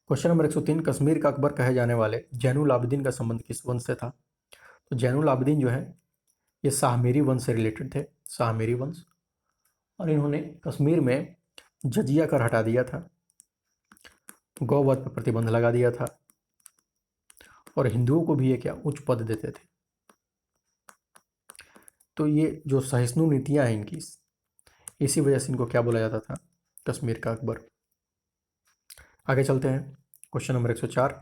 क्वेश्चन नंबर 103, कश्मीर का अकबर कहे जाने वाले जैनुल आबिदीन का संबंध किस वंश से था? तो जैनुल आबिदीन जो है ये शाहमीरी वंश से रिलेटेड थे, शाहमीरी वंश। और इन्होंने कश्मीर में जजिया कर हटा दिया था, गौवध पर प्रतिबंध लगा दिया था, और हिंदुओं को भी ये क्या उच्च पद देते थे। तो ये जो सहिष्णु नीतियाँ हैं इनकी, इसी वजह से इनको क्या बोला जाता था? कश्मीर का अकबर। आगे चलते हैं। क्वेश्चन नंबर 104,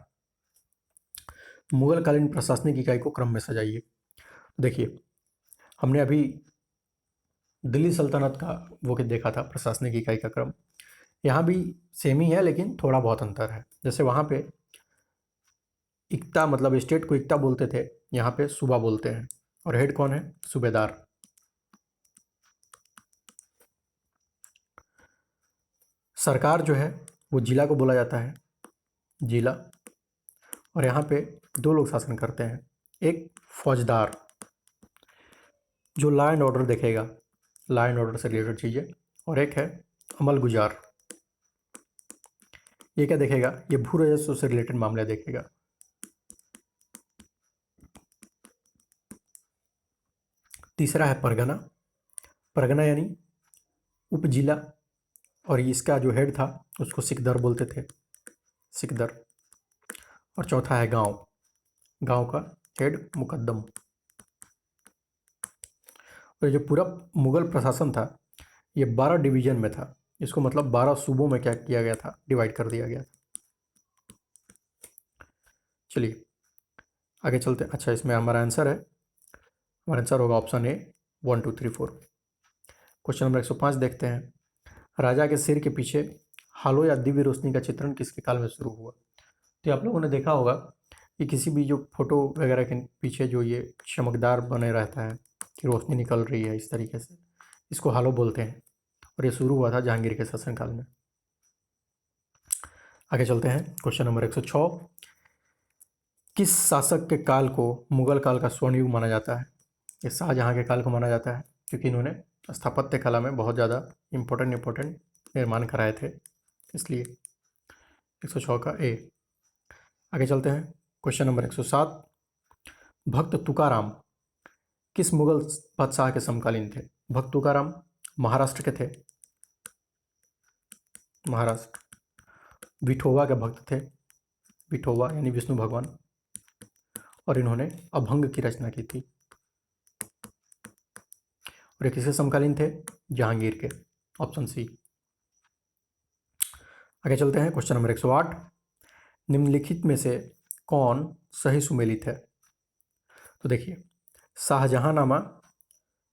मुगल कालीन प्रशासनिक इकाई को क्रम में सजाइए। देखिए, हमने अभी दिल्ली सल्तनत का वो के देखा था प्रशासनिक इकाई का क्रम। यहाँ भी सेम ही है, लेकिन थोड़ा बहुत अंतर है। जैसे वहाँ पे इक्ता मतलब स्टेट को इक्ता बोलते थे, यहाँ पे सूबा बोलते हैं। और हेड कौन है? सूबेदार। सरकार जो है वो जिला को बोला जाता है, जिला। और यहाँ पे दो लोग शासन करते हैं, एक फौजदार जो लॉ एंड ऑर्डर देखेगा, लॉ एंड ऑर्डर से रिलेटेड चीज़ें, और एक है अमल गुजार, ये क्या देखेगा? ये भू राजस्व से रिलेटेड मामले देखेगा। तीसरा है परगना, परगना यानी उपजिला, और इसका जो हेड था उसको सिकदर बोलते थे, सिकदर। और चौथा है गांव, गांव का हेड मुकद्दम। और जो पूरा मुगल प्रशासन था ये 12 डिवीजन में था, इसको मतलब 12 सूबों में क्या किया गया था? डिवाइड कर दिया गया था। चलिए आगे चलते हैं। अच्छा, इसमें हमारा आंसर है, हमारा आंसर होगा ऑप्शन ए 1 2 3 4। क्वेश्चन नंबर 105 देखते हैं। राजा के सिर के पीछे हालो या दिव्य रोशनी का चित्रण किसके काल में शुरू हुआ? तो आप लोगों ने देखा होगा कि किसी भी जो फोटो वगैरह के पीछे जो ये चमकदार बने रहता है कि रोशनी निकल रही है इस तरीके से, इसको हालो बोलते हैं। और ये शुरू हुआ था जहांगीर के शासनकाल में। आगे चलते हैं। क्वेश्चन नंबर 106, किस शासक के काल को मुगल काल का स्वर्ण युग माना जाता है? ये शाहजहाँ के काल को माना जाता है, क्योंकि इन्होंने स्थापत्य कला में बहुत ज़्यादा इम्पोर्टेंट निर्माण कराए थे, इसलिए 106 का ए। आगे चलते हैं। क्वेश्चन नंबर 107, भक्त तुकाराम किस मुगल बादशाह के समकालीन थे? भक्त तुकाराम महाराष्ट्र के थे, महाराष्ट्र। विठोबा के भक्त थे, विठोबा यानी विष्णु भगवान। और इन्होंने अभंग की रचना की थी। और ये किसके समकालीन थे? जहांगीर के, ऑप्शन सी। आगे चलते हैं। क्वेश्चन नंबर 108, निम्नलिखित में से कौन सही सुमेलित है? तो देखिए, शाहजहाँनामा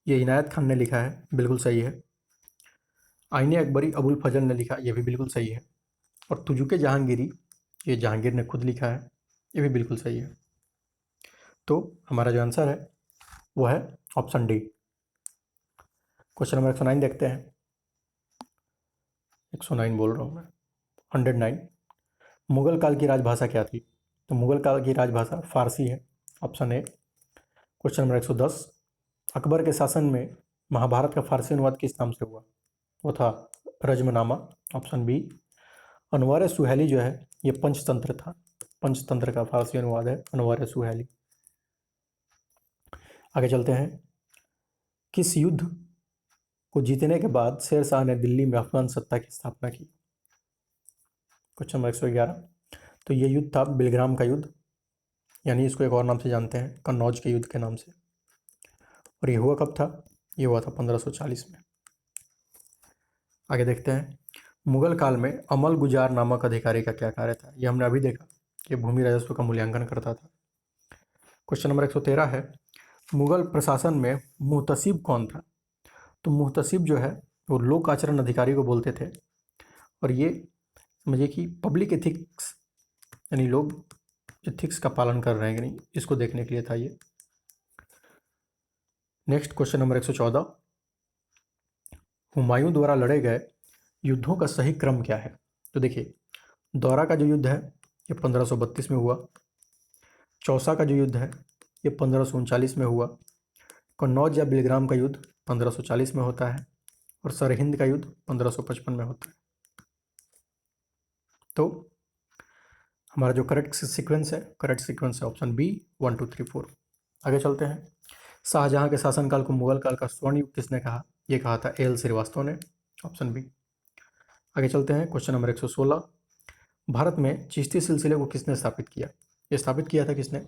ये इनायत खान ने लिखा है, बिल्कुल सही है। आईने अकबरी अबुल फजल ने लिखा, ये भी बिल्कुल सही है। और तुजुके जहांगीरी ये जहांगीर ने खुद लिखा है, ये भी बिल्कुल सही है। तो हमारा जो आंसर है वो है ऑप्शन डी। क्वेश्चन नंबर 109 देखते हैं। 109 बोल रहा हूँ मैं, 109। मुगल काल की राजभाषा क्या थी? तो मुगल काल की राजभाषा फारसी है, option A. Question number 110, Akbar के शासन में महाभारत का फारसी अनुवाद किस नाम से हुआ? वो था रजमनामा, ऑप्शन बी। अनवार सुहेली जो है ये पंचतंत्र था, पंचतंत्र का फारसी अनुवाद है अनवार सुहेली। आगे चलते हैं। किस युद्ध को जीतने के बाद शेर शाह ने दिल्ली में अफगान सत्ता की स्थापना की? क्वेश्चन नंबर 111, तो ये युद्ध था बिलग्राम का युद्ध, यानी इसको एक और नाम से जानते हैं, कन्नौज के युद्ध के नाम से। और ये हुआ कब था? ये हुआ था 1540 में। आगे देखते हैं। मुगल काल में अमल गुजार नामक अधिकारी का क्या कार्य था? ये हमने अभी देखा कि भूमि राजस्व का मूल्यांकन करता था। क्वेश्चन नंबर 113 है, मुगल प्रशासन में मुहतसिब कौन था? तो मुहतसिब जो है वो लोक आचरण अधिकारी को बोलते थे। और ये समझिए कि पब्लिक एथिक्स, यानी लोग एथिक्स का पालन कर रहे हैं कि नहीं, इसको देखने के लिए था ये। नेक्स्ट क्वेश्चन नंबर 114, हुमायूं द्वारा लड़े गए युद्धों का सही क्रम क्या है? तो देखिए, दौरा का जो युद्ध है ये 1532 में हुआ। चौसा का जो युद्ध है ये 1539 में हुआ। कन्नौज या बिलग्राम का युद्ध 1540 में होता है और सरहिंद का युद्ध 1555 में होता है। तो हमारा जो करेक्ट सीक्वेंस है ऑप्शन बी 1 2 3 4। आगे चलते हैं। शाहजहां के शासनकाल को मुगल काल का स्वर्ण युग किसने कहा? ये कहा था एल श्रीवास्तव ने, ऑप्शन बी। आगे चलते हैं। Question number 116। भारत में चिश्ती सिलसिले को किसने स्थापित किया? ये स्थापित किया था किसने?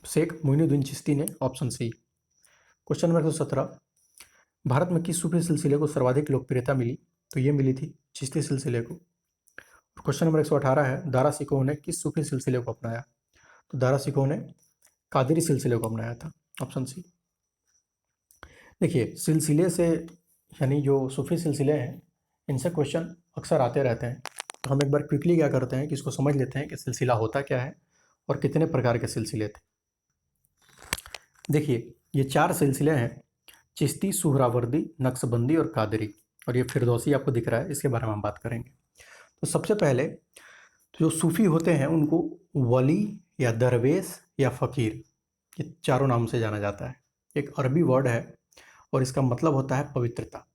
शेख मोइनुद्दीन चिश्ती ने, option C. Question number 117। Bharat में किस सूफी सिलसिले को सर्वाधिक लोकप्रियता मिली? तो ये मिली थी चिश्ती सिलसिले को। क्वेश्चन नंबर 118 है, दारा सिकोह ने किस सूफी सिलसिले को अपनाया? तो दारा सिकोह ने कादरी सिलसिले को अपनाया था, ऑप्शन सी। देखिए, सिलसिले से यानी जो सूफी सिलसिले हैं इनसे क्वेश्चन अक्सर आते रहते हैं। तो हम एक बार क्विकली क्या करते हैं कि इसको समझ लेते हैं कि सिलसिला होता क्या है और कितने प्रकार के सिलसिले थे। देखिए, ये 4 सिलसिले हैं, चिश्ती, सुहरावर्दी, नक्शबंदी और कादरी। और ये फिरदौसी आपको दिख रहा है, इसके बारे में हम बात करेंगे। तो सबसे पहले जो सूफ़ी होते हैं उनको वली या दरवेश या फ़कीर, ये चारों नाम से जाना जाता है। एक अरबी वर्ड है और इसका मतलब होता है पवित्रता,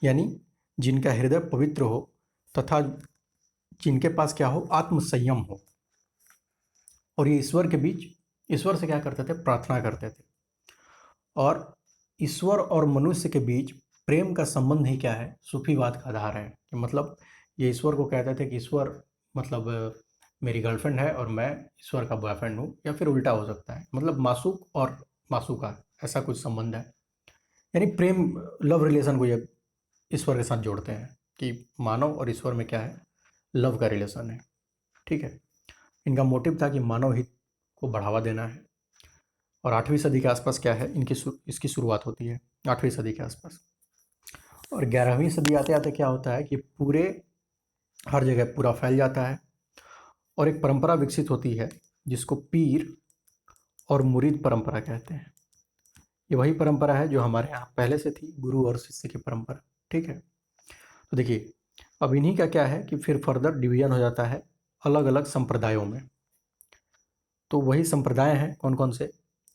यानी जिनका हृदय पवित्र हो तथा जिनके पास क्या हो, आत्मसंयम हो। और ये ईश्वर से क्या करते थे? प्रार्थना करते थे। और ईश्वर और मनुष्य के बीच प्रेम का संबंध ही क्या है? सूफीवाद का आधार है। कि मतलब ये ईश्वर को कहते थे कि ईश्वर मतलब मेरी गर्लफ्रेंड है और मैं ईश्वर का बॉयफ्रेंड हूँ, या फिर उल्टा हो सकता है, मतलब मासूक और मासूका, ऐसा कुछ संबंध है। यानी प्रेम, लव रिलेशन को ये ईश्वर के साथ जोड़ते हैं कि मानव और ईश्वर में क्या है? लव का रिलेशन है। ठीक है। इनका मोटिव था कि मानव हित को बढ़ावा देना है। और 8वीं सदी के आसपास क्या है, इसकी शुरुआत होती है 8वीं सदी के आसपास। और 11वीं सदी आते आते क्या होता है कि पूरे हर जगह पूरा फैल जाता है और एक परंपरा विकसित होती है जिसको पीर और मुरीद परंपरा कहते हैं। ये वही परंपरा है जो हमारे यहाँ पहले से थी, गुरु और शिष्य की परंपरा। ठीक है। तो देखिए, अब इन्हीं का क्या है कि फिर फर्दर डिवीजन हो जाता है अलग अलग संप्रदायों में। तो वही संप्रदाय हैं कौन कौन से?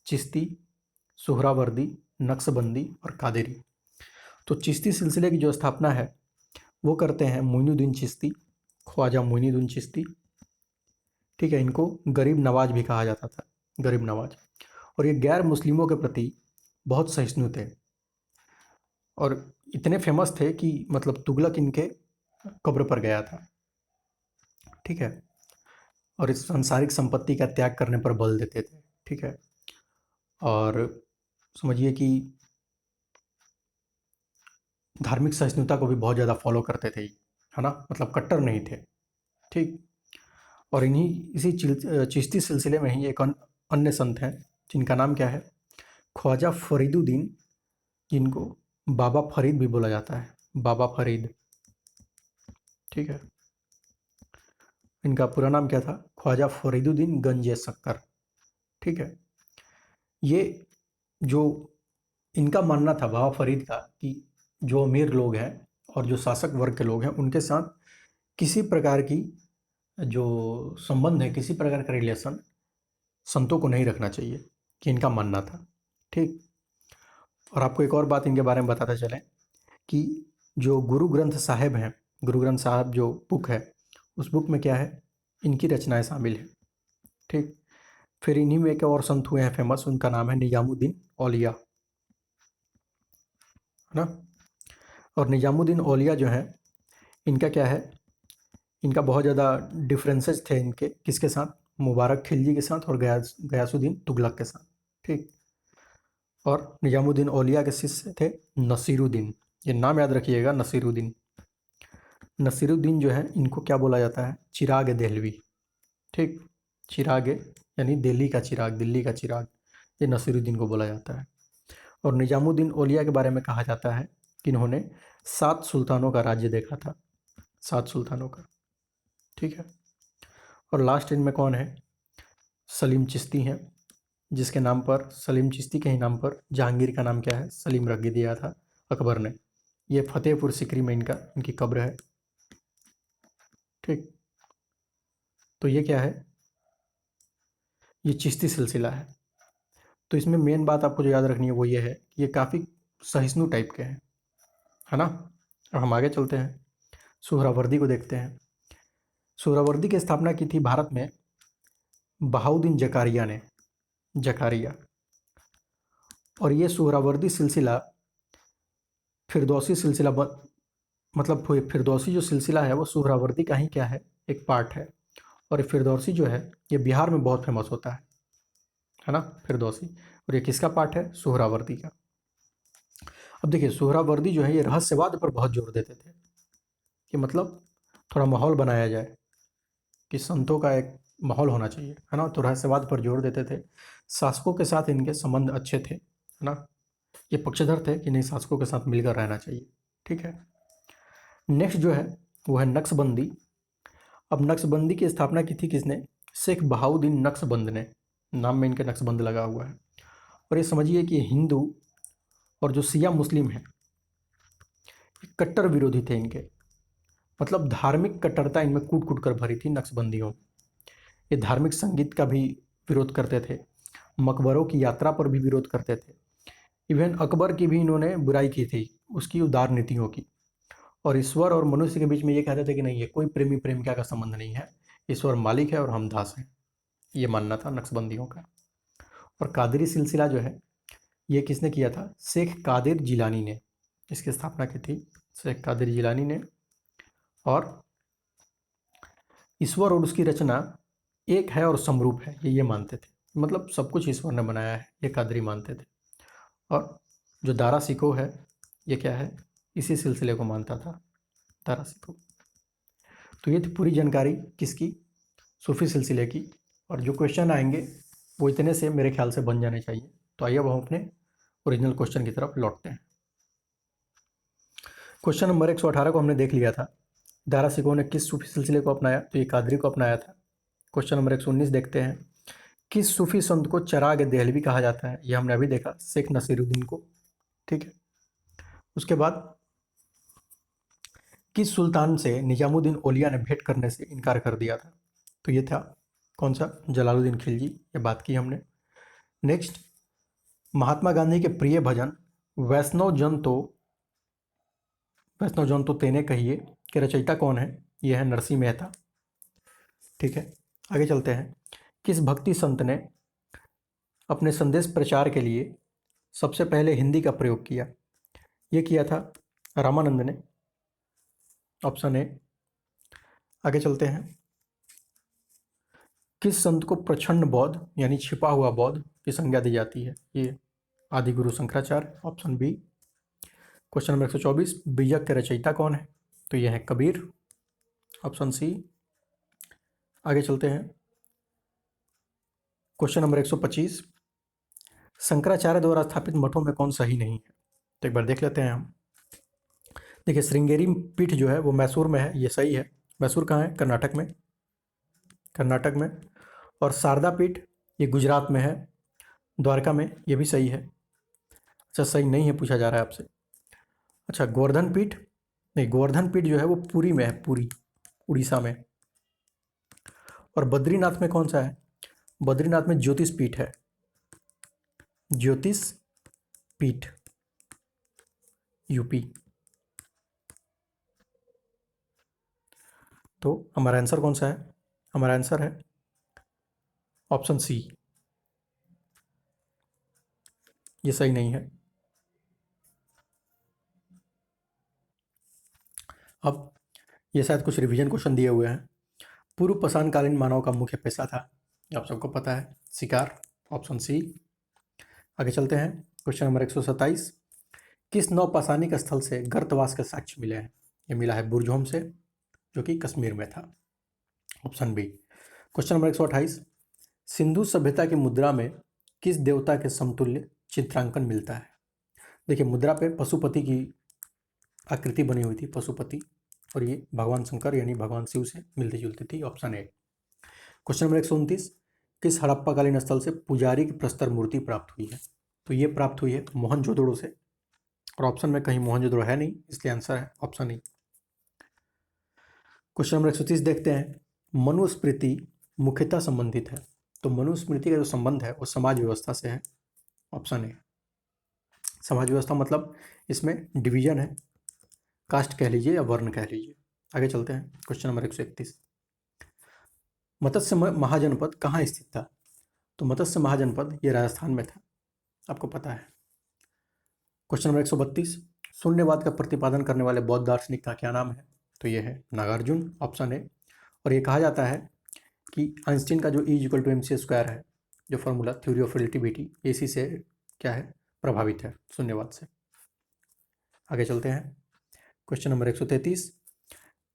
चिश्ती, सुहरावर्दी, नक्शबंदी और कादेरी। तो चिश्ती सिलसिले की जो स्थापना है वो करते हैं मोइनुद्दीन चिश्ती, ख्वाजा मोइनुद्दीन चिश्ती। ठीक है। इनको गरीब नवाज भी कहा जाता था, गरीब नवाज। और ये गैर मुस्लिमों के प्रति बहुत सहिष्णु थे और इतने फेमस थे कि मतलब तुगलक इनके कब्र पर गया था। ठीक है। और इस सांसारिक संपत्ति का त्याग करने पर बल देते थे। ठीक है। और समझिए कि धार्मिक सहिष्णुता को भी बहुत ज़्यादा फॉलो करते थे, है ना, मतलब कट्टर नहीं थे। ठीक। और इसी चिश्ती सिलसिले में ही एक अन्य संत हैं जिनका नाम क्या है? ख्वाजा फरीदुद्दीन, जिनको बाबा फरीद भी बोला जाता है, बाबा फरीद। ठीक है। इनका पूरा नाम क्या था? ख्वाजा फरीदुद्दीन गंज शक्कर। ठीक है। ये जो इनका मानना था बाबा फरीद का कि जो अमीर लोग हैं और जो शासक वर्ग के लोग हैं उनके साथ किसी प्रकार की जो संबंध है, किसी प्रकार का रिलेशन संतों को नहीं रखना चाहिए, कि इनका मानना था। ठीक। और आपको एक और बात इनके बारे में बताते चलें कि जो गुरु ग्रंथ साहिब हैं, गुरु ग्रंथ साहिब जो बुक है, उस बुक में क्या है? इनकी रचनाएं शामिल हैं। ठीक। फिर इन्हीं में एक और संत हुए हैं फेमस, उनका नाम है निजामुद्दीन औलिया, है ना। और निजामुद्दीन औलिया जो है, इनका क्या है? इनका बहुत ज़्यादा डिफरेंसेस थे इनके किसके साथ? मुबारक खिलजी के साथ और गयासुद्दीन तुगलक के साथ। ठीक। और निजामुद्दीन औलिया के शिष्य थे नसीरुद्दीन। ये नाम याद रखिएगा, नसीरुद्दीन। नसीरुद्दीन जो है इनको क्या बोला जाता है? चिराग देहलवी। ठीक। चिराग यानी दिल्ली का चिराग, दिल्ली का चिराग, ये नसीरुद्दीन को बोला जाता है। और निजामुद्दीन औलिया के बारे में कहा जाता है कि इन्होंने 7 सुल्तानों का राज्य देखा था, 7 सुल्तानों का। ठीक है। और लास्ट इनमें कौन है? सलीम चिश्ती हैं, जिसके नाम पर, सलीम चिश्ती के ही नाम पर जहांगीर का नाम क्या है? सलीम रख दिया था अकबर ने। ये फतेहपुर सिकरी में इनकी कब्र है। ठीक। तो ये क्या है? ये चिश्ती सिलसिला है। तो इसमें मेन बात आपको जो याद रखनी है वो ये है कि ये काफ़ी सहिष्णु टाइप के हैं, है ना। अब हम आगे चलते हैं, सुहरावर्दी को देखते हैं। सुहरावर्दी की स्थापना की थी भारत में बहाउद्दीन जकारिया ने, जकारिया। और ये सुहरावर्दी सिलसिला फिरदौसी सिलसिला मतलब फिरदौसी जो सिलसिला है वो सुहरावर्दी का ही क्या है, एक पार्ट है। और ये फिरदौसी जो है ये बिहार में बहुत फेमस होता है ना, फिरदौसी। और ये किसका पार्ट है, सुहरावर्दी का। अब देखिए सुहरावर्दी जो है ये रहस्यवाद पर बहुत जोर देते थे कि मतलब थोड़ा माहौल बनाया जाए कि संतों का एक माहौल होना चाहिए, है ना। तो रहस्यवाद पर जोर देते थे। शासकों के साथ इनके संबंध अच्छे थे, है ना। ये पक्षधर थे कि नहीं, शासकों के साथ मिलकर रहना चाहिए, ठीक है। नेक्स्ट जो है वो है नक्शबंदी। अब नक्शबंदी की स्थापना की थी किसने, शेख बहाउद्दीन नक्शबंद ने। नाम में इनके नक्शबंद लगा हुआ है। और ये समझिए कि हिंदू और जो सिया मुस्लिम हैं कट्टर विरोधी थे इनके, मतलब धार्मिक कट्टरता इनमें कूट कूट कर भरी थी नक्शबंदियों। ये धार्मिक संगीत का भी विरोध करते थे, मकबरों की यात्रा पर भी विरोध करते थे। इवन अकबर की भी इन्होंने बुराई की थी, उसकी उदार नीतियों की। और ईश्वर और मनुष्य के बीच में ये कहते थे कि नहीं, ये कोई प्रेमी प्रेमिका का संबंध नहीं है, ईश्वर मालिक है और हम दास हैं। ये मानना था नक्शबंदियों का। और कादरी सिलसिला जो है ये किसने किया था, शेख कादिर जिलानी ने इसकी स्थापना की थी, शेख कादिर जिलानी ने। और ईश्वर और उसकी रचना एक है और समरूप है, ये मानते थे, मतलब सब कुछ ईश्वर ने बनाया है, ये कादरी मानते थे। और जो दारा सिको है ये क्या है, इसी सिलसिले को मानता था, दारा सिको। तो ये थी पूरी जानकारी किसकी, सूफी सिलसिले की। और जो क्वेश्चन आएंगे वो इतने से मेरे ख्याल से बन जाने चाहिए। तो आइए अब हम अपने ओरिजिनल क्वेश्चन की तरफ लौटते हैं। क्वेश्चन नंबर 118 को हमने देख लिया था, दारा सिको ने किस सूफी सिलसिले को अपनाया, तो ये कादरी को अपनाया था। क्वेश्चन नंबर 119 देखते हैं, किस सूफी संत को चिराग देहलवी कहा जाता है, ये हमने अभी देखा, शेख नसीरुद्दीन को, ठीक है। उसके बाद किस सुल्तान से निजामुद्दीन औलिया ने भेंट करने से इनकार कर दिया था, तो ये था कौन सा, जलालुद्दीन खिलजी, ये बात की हमने। नेक्स्ट, महात्मा गांधी के प्रिय भजन वैष्णव जन तो तेने कहिए के रचयिता कौन है, ये है नरसिंह मेहता, ठीक है। आगे चलते हैं, किस भक्ति संत ने अपने संदेश प्रचार के लिए सबसे पहले हिंदी का प्रयोग किया, ये किया था रामानंद ने, ऑप्शन ए। आगे चलते हैं, किस संत को प्रचंड बौद्ध यानी छिपा हुआ बौद्ध की संज्ञा दी जाती है, ये Adi Guru Shankaracharya, option B. Question number 124, Bijak के रचयिता कौन है, तो यह है कबीर, ऑप्शन सी। आगे चलते हैं, क्वेश्चन नंबर 125, शंकराचार्य द्वारा स्थापित मठों में कौन सही नहीं है, तो एक बार देख लेते हैं हम। देखिए श्रृंगेरी पीठ जो है वो मैसूर में है, ये सही है। मैसूर कहाँ है, कर्नाटक में, कर्नाटक में। और शारदा पीठ ये गुजरात में है, द्वारका में, ये भी सही है। अच्छा सही नहीं है पूछा जा रहा है आपसे। अच्छा गोवर्धन पीठ, नहीं गोवर्धन पीठ जो है वो पुरी में है, पुरी, उड़ीसा में। और बद्रीनाथ में कौन सा है, बद्रीनाथ में ज्योतिष पीठ है, ज्योतिष पीठ, यूपी। तो हमारा आंसर कौन सा है, हमारा आंसर है ऑप्शन सी, ये सही नहीं है। अब ये शायद कुछ रिवीजन क्वेश्चन दिए हुए हैं। पूर्व पाषाणकालीन मानव का मुख्य पेशा था, ये आप सबको पता है, शिकार, ऑप्शन सी। आगे चलते हैं, क्वेश्चन नंबर 127, किस नवपाषाणिक स्थल से गर्तवास के साक्ष्य मिले हैं, ये मिला है बुरजोम से, जो कि कश्मीर में था, option B. Question number 128, Sindhu सभ्यता की मुद्रा में किस देवता के समतुल्य चित्रांकन मिलता है। देखिए मुद्रा पे पशुपति की आकृति बनी हुई थी, पशुपति, और ये भगवान शंकर यानी भगवान शिव से मिलती जुलती थी, ऑप्शन ए। क्वेश्चन नंबर 129, किस हड़प्पाकालीन स्थल से पुजारी की प्रस्तर मूर्ति प्राप्त हुई है, तो ये प्राप्त हुई है मोहनजोदड़ो से, और ऑप्शन में कहीं मोहनजोदड़ो है नहीं, इसलिए आंसर है ऑप्शन ई। क्वेश्चन नंबर 130 देखते हैं, मनुस्मृति मुख्यतः संबंधित है, तो मनुस्मृति का जो संबंध है वो समाज व्यवस्था से है, ऑप्शन ए। समाज व्यवस्था मतलब इसमें डिवीजन है, कास्ट कह लीजिए या वर्ण कह लीजिए। आगे चलते हैं, क्वेश्चन नंबर 131। मत्स्य महाजनपद कहाँ स्थित था? तो मत्स्य महाजनपद ये राजस्थान में था, आपको पता है। Question number 132। शून्यवाद का प्रतिपादन करने वाले बौद्ध दार्शनिक का क्या नाम है? तो ये है नागार्जुन, ऑप्शन ए। और ये कहा जाता है कि आइंस्टीन का जो E=mc² है, जो फॉर्मूला थ्योरी ऑफ रिलेटिविटी, इसी से क्या है, प्रभावित है, शून्यवाद से। आगे चलते हैं, क्वेश्चन नंबर 133।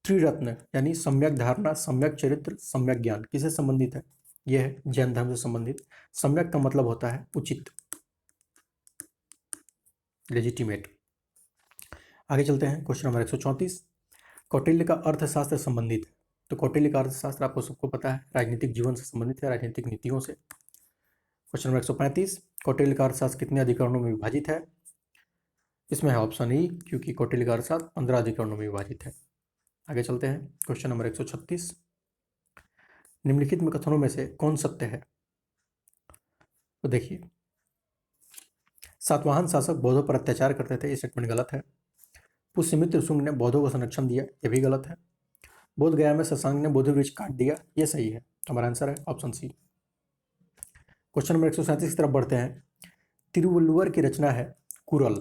त्रिरत्न यानी सम्यक धारणा, सम्यक चरित्र, सम्यक ज्ञान किससे संबंधित है? यह है जैन धर्म से संबंधित। सम्यक का मतलब होता है उचित, लेजिटिमेट। आगे चलते हैं, क्वेश्चन नंबर 134। कौटिल्य का अर्थशास्त्र संबंधित है। तो कौटिल्य का अर्थशास्त्र आपको सबको पता है, राजनीतिक जीवन से संबंधित है, राजनीतिक नीतियों से। Question number 135। कौटिल्य का अर्थशास्त्र कितने अधिकरणों में विभाजित है? इसमें है ऑप्शन ई, क्योंकि कौटिल्य का अर्थशास्त्र 15 अधिकरणों में विभाजित है। आगे चलते हैं, क्वेश्चन नंबर 136। निम्नलिखित में कथनों में से कौन सत्य है? तो देखिए, सातवाहन शासक बौद्धों पर अत्याचार करते थे, ये स्टेटमेंट गलत है। पुष्यमित्र शुंग ने बौद्धों को संरक्षण दिया, ये भी गलत है। बोध गया में शशांक ने बोधि वृक्ष काट दिया, ये सही है। हमारा आंसर है ऑप्शन सी। क्वेश्चन नंबर 137 की तरफ बढ़ते हैं। तिरुवल्लुवर की रचना है कुरल।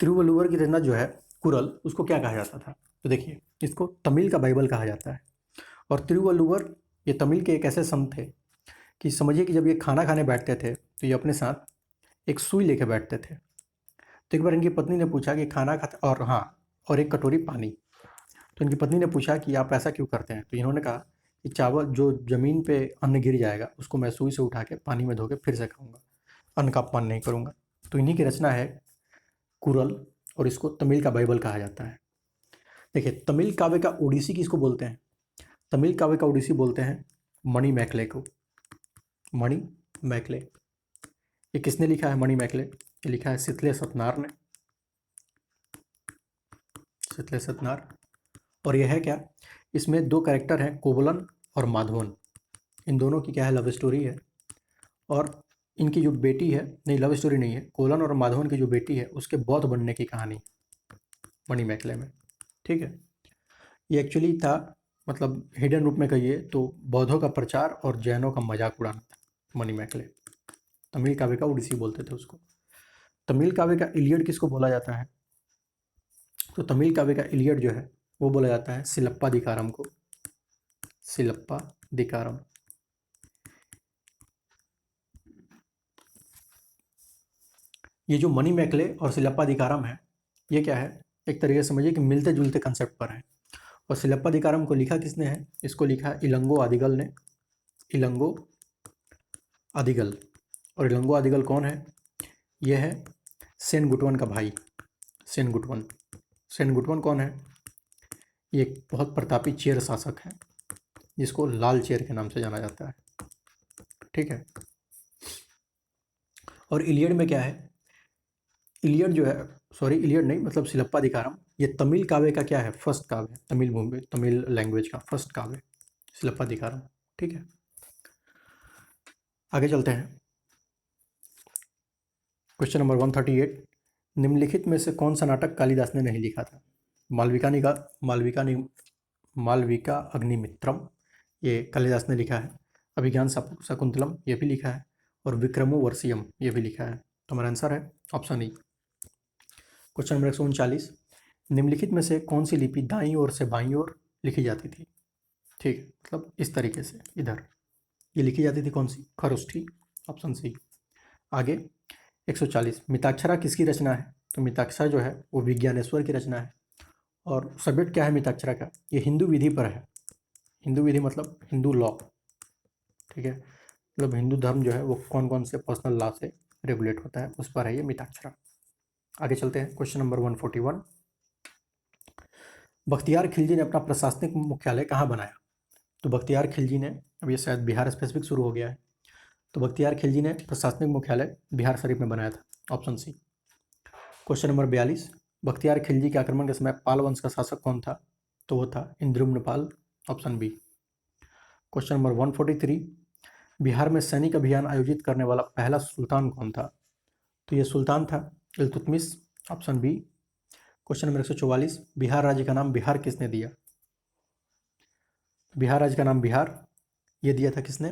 तिरुवल्लुवर की रचना जो है कुरल, उसको क्या कहा जाता था? तो देखिए, इसको तमिल का बाइबल कहा जाता है। और तिरुवल्लुवर ये तमिल के एक ऐसे संत थे कि समझिए कि जब ये खाना खाने बैठते थे तो ये अपने साथ एक सुई लेके बैठते थे। तो एक बार इनकी पत्नी ने पूछा कि खाना खाते, और हाँ, और एक कटोरी पानी। तो इनकी पत्नी ने पूछा कि आप ऐसा क्यों करते हैं? तो इन्होंने कहा कि चावल जो ज़मीन पे अन्न गिर जाएगा उसको मैं सुई से उठा के पानी में धो के फिर से खाऊंगा, अन्न का अपमान नहीं करूंगा। तो इन्हीं की रचना है कुरल, और इसको तमिल का बाइबल कहा जाता है। देखिए, तमिल काव्य का ओडिसी किसको बोलते हैं? तमिल काव्य का ओडिसी बोलते हैं मणि मैकले को। मणि मैकले, ये किसने लिखा है मणि मैकले? ये लिखा है सिथले सतनार ने, सिथले सतनार। और यह है क्या, इसमें दो कैरेक्टर हैं, कोवलन और माधवन। इन दोनों की क्या है, लव स्टोरी है। और इनकी जो बेटी है, नहीं लव स्टोरी नहीं है, कोवलन और माधवन की जो बेटी है उसके बौद्ध बनने की कहानी मणि मैकले में। ठीक है, ये एक्चुअली था, मतलब हिडन रूप में कहिए तो बौद्धों का प्रचार और जैनों का मजाक उड़ाना था मणि मैकले। तमिल काव्य का उड़ीसी बोलते थे उसको। तमिल काव्य का इलियड किसको बोला जाता है? तो तमिल काव्य का इलियड जो है वो बोला जाता है सिलप्पा दिकारम को, सिलप्पा दिकारम। ये जो मणि मैकले और सिलप्पा दिकारम है, ये क्या है, एक तरीके से समझिए कि मिलते जुलते कंसेप्ट पर है। और सिलप्पा दिकारम को लिखा किसने है? इसको लिखा इलंगो आदिगल ने, इलंगो आदिगल। और इलंगो आदिगल कौन है? यह है सेन गुटवन का भाई, सेन गुटवन। सेन गुटवन कौन है? ये एक बहुत प्रतापी चेर शासक है जिसको लाल चेर के नाम से जाना जाता है। ठीक है, और इलियड में क्या है, इलियड जो है, सॉरी इलियड नहीं, मतलब सिलप्पा दिकारम, ये तमिल काव्य का क्या है, फर्स्ट काव्य, तमिल भूमि, तमिल लैंग्वेज का फर्स्ट काव्य सिलप्पा दिकारम। ठीक है, आगे चलते हैं, क्वेश्चन नंबर 138। निम्नलिखित में से कौन सा नाटक कालिदास ने नहीं लिखा था? मालविका अग्निमित्रम, ये कालिदास ने लिखा है। अभिज्ञान शकुंतलम, ये भी लिखा है। और विक्रमो वर्षियम, ये भी लिखा है। तो हमारा आंसर है ऑप्शन ई। Question number 139। निम्नलिखित में से कौन सी लिपि दाईं ओर से बाईं ओर लिखी जाती थी? ठीक है, मतलब इस तरीके से इधर ये लिखी जाती थी, कौन सी? Kharoshthi, option C. आगे 140। मिताक्षरा किसकी रचना है? तो मिताक्षरा जो है वो विज्ञानेश्वर की रचना है। और सब्जेक्ट क्या है मिताक्षरा का? ये हिंदू विधि पर है। हिंदू विधि मतलब हिंदू लॉ। ठीक है, मतलब हिंदू धर्म जो है वो कौन कौन से पर्सनल लॉ से रेगुलेट होता है, उस पर है ये मिताक्षरा। आगे चलते हैं, क्वेश्चन नंबर 141। बख्तियार खिलजी ने अपना प्रशासनिक मुख्यालय कहाँ बनाया? तो बख्तियार खिलजी ने, अब ये शायद बिहार स्पेसिफिक शुरू हो गया है, तो बख्तियार खिलजी ने प्रशासनिक मुख्यालय बिहार शरीफ में बनाया था, option C. Question number 42। Bakhtiyar Khilji के आक्रमण के समय पाल वंश का शासक कौन था? तो वो था Indradyumna Pal, option B. Question number 143, Bihar में सैनिक अभियान आयोजित करने वाला पहला सुल्तान कौन था? तो ये सुल्तान था Iltutmish, option B. Question number 144, Bihar राज्य का नाम बिहार किसने दिया? बिहार राज्य का नाम बिहार ये दिया था किसने?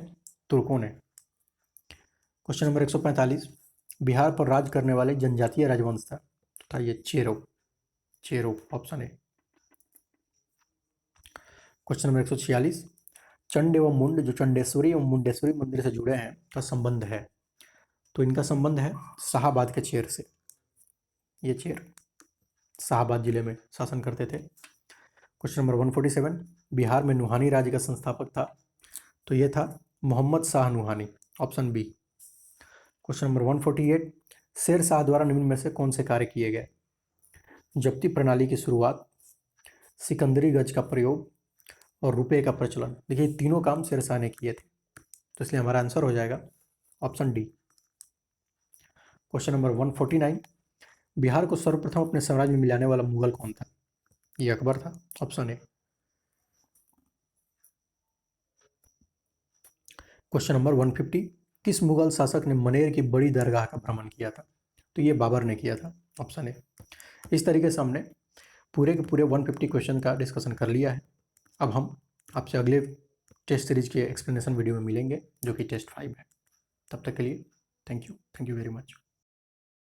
तुर्कों ने। क्वेश्चन नंबर 145, बिहार पर राज करने वाले जनजातीय राजवंश था ये Chero, Chero option A. Question number 146, Chand एवं मुंड जो चंडेश्वरी एवं मुंडेश्वरी मंदिर से जुड़े हैं का संबंध है? तो इनका संबंध है शाहाबाद के चेर से। ये चेर शाहाबाद जिले में शासन करते थे। क्वेश्चन नंबर 147, बिहार में नुहानी राज्य का संस्थापक था? तो ये था Mohammad Shah Nuhani, option B. Question number 148, Sher Shah द्वारा निम्न में से कौन से कार्य किए गए? जब्ती प्रणाली की शुरुआत, सिकंदरी गज का प्रयोग और रुपए का प्रचलन। देखिए तीनों काम शेर शाह ने किए थे, तो इसलिए हमारा आंसर हो जाएगा option D. Question number 149, Bihar को सर्वप्रथम अपने साम्राज्य में मिलाने वाला मुगल कौन था? ये अकबर था, ऑप्शन ए। क्वेश्चन नंबर 150, किस मुगल शासक ने मनेर की बड़ी दरगाह का भ्रमण किया था? तो ये बाबर ने किया था, ऑप्शन ए। इस तरीके से हमने पूरे के पूरे 150 क्वेश्चन का डिस्कशन कर लिया है। अब हम आपसे अगले टेस्ट सीरीज के एक्सप्लेनेशन वीडियो में मिलेंगे जो कि टेस्ट 5 है। तब तक के लिए थैंक यू वेरी मच।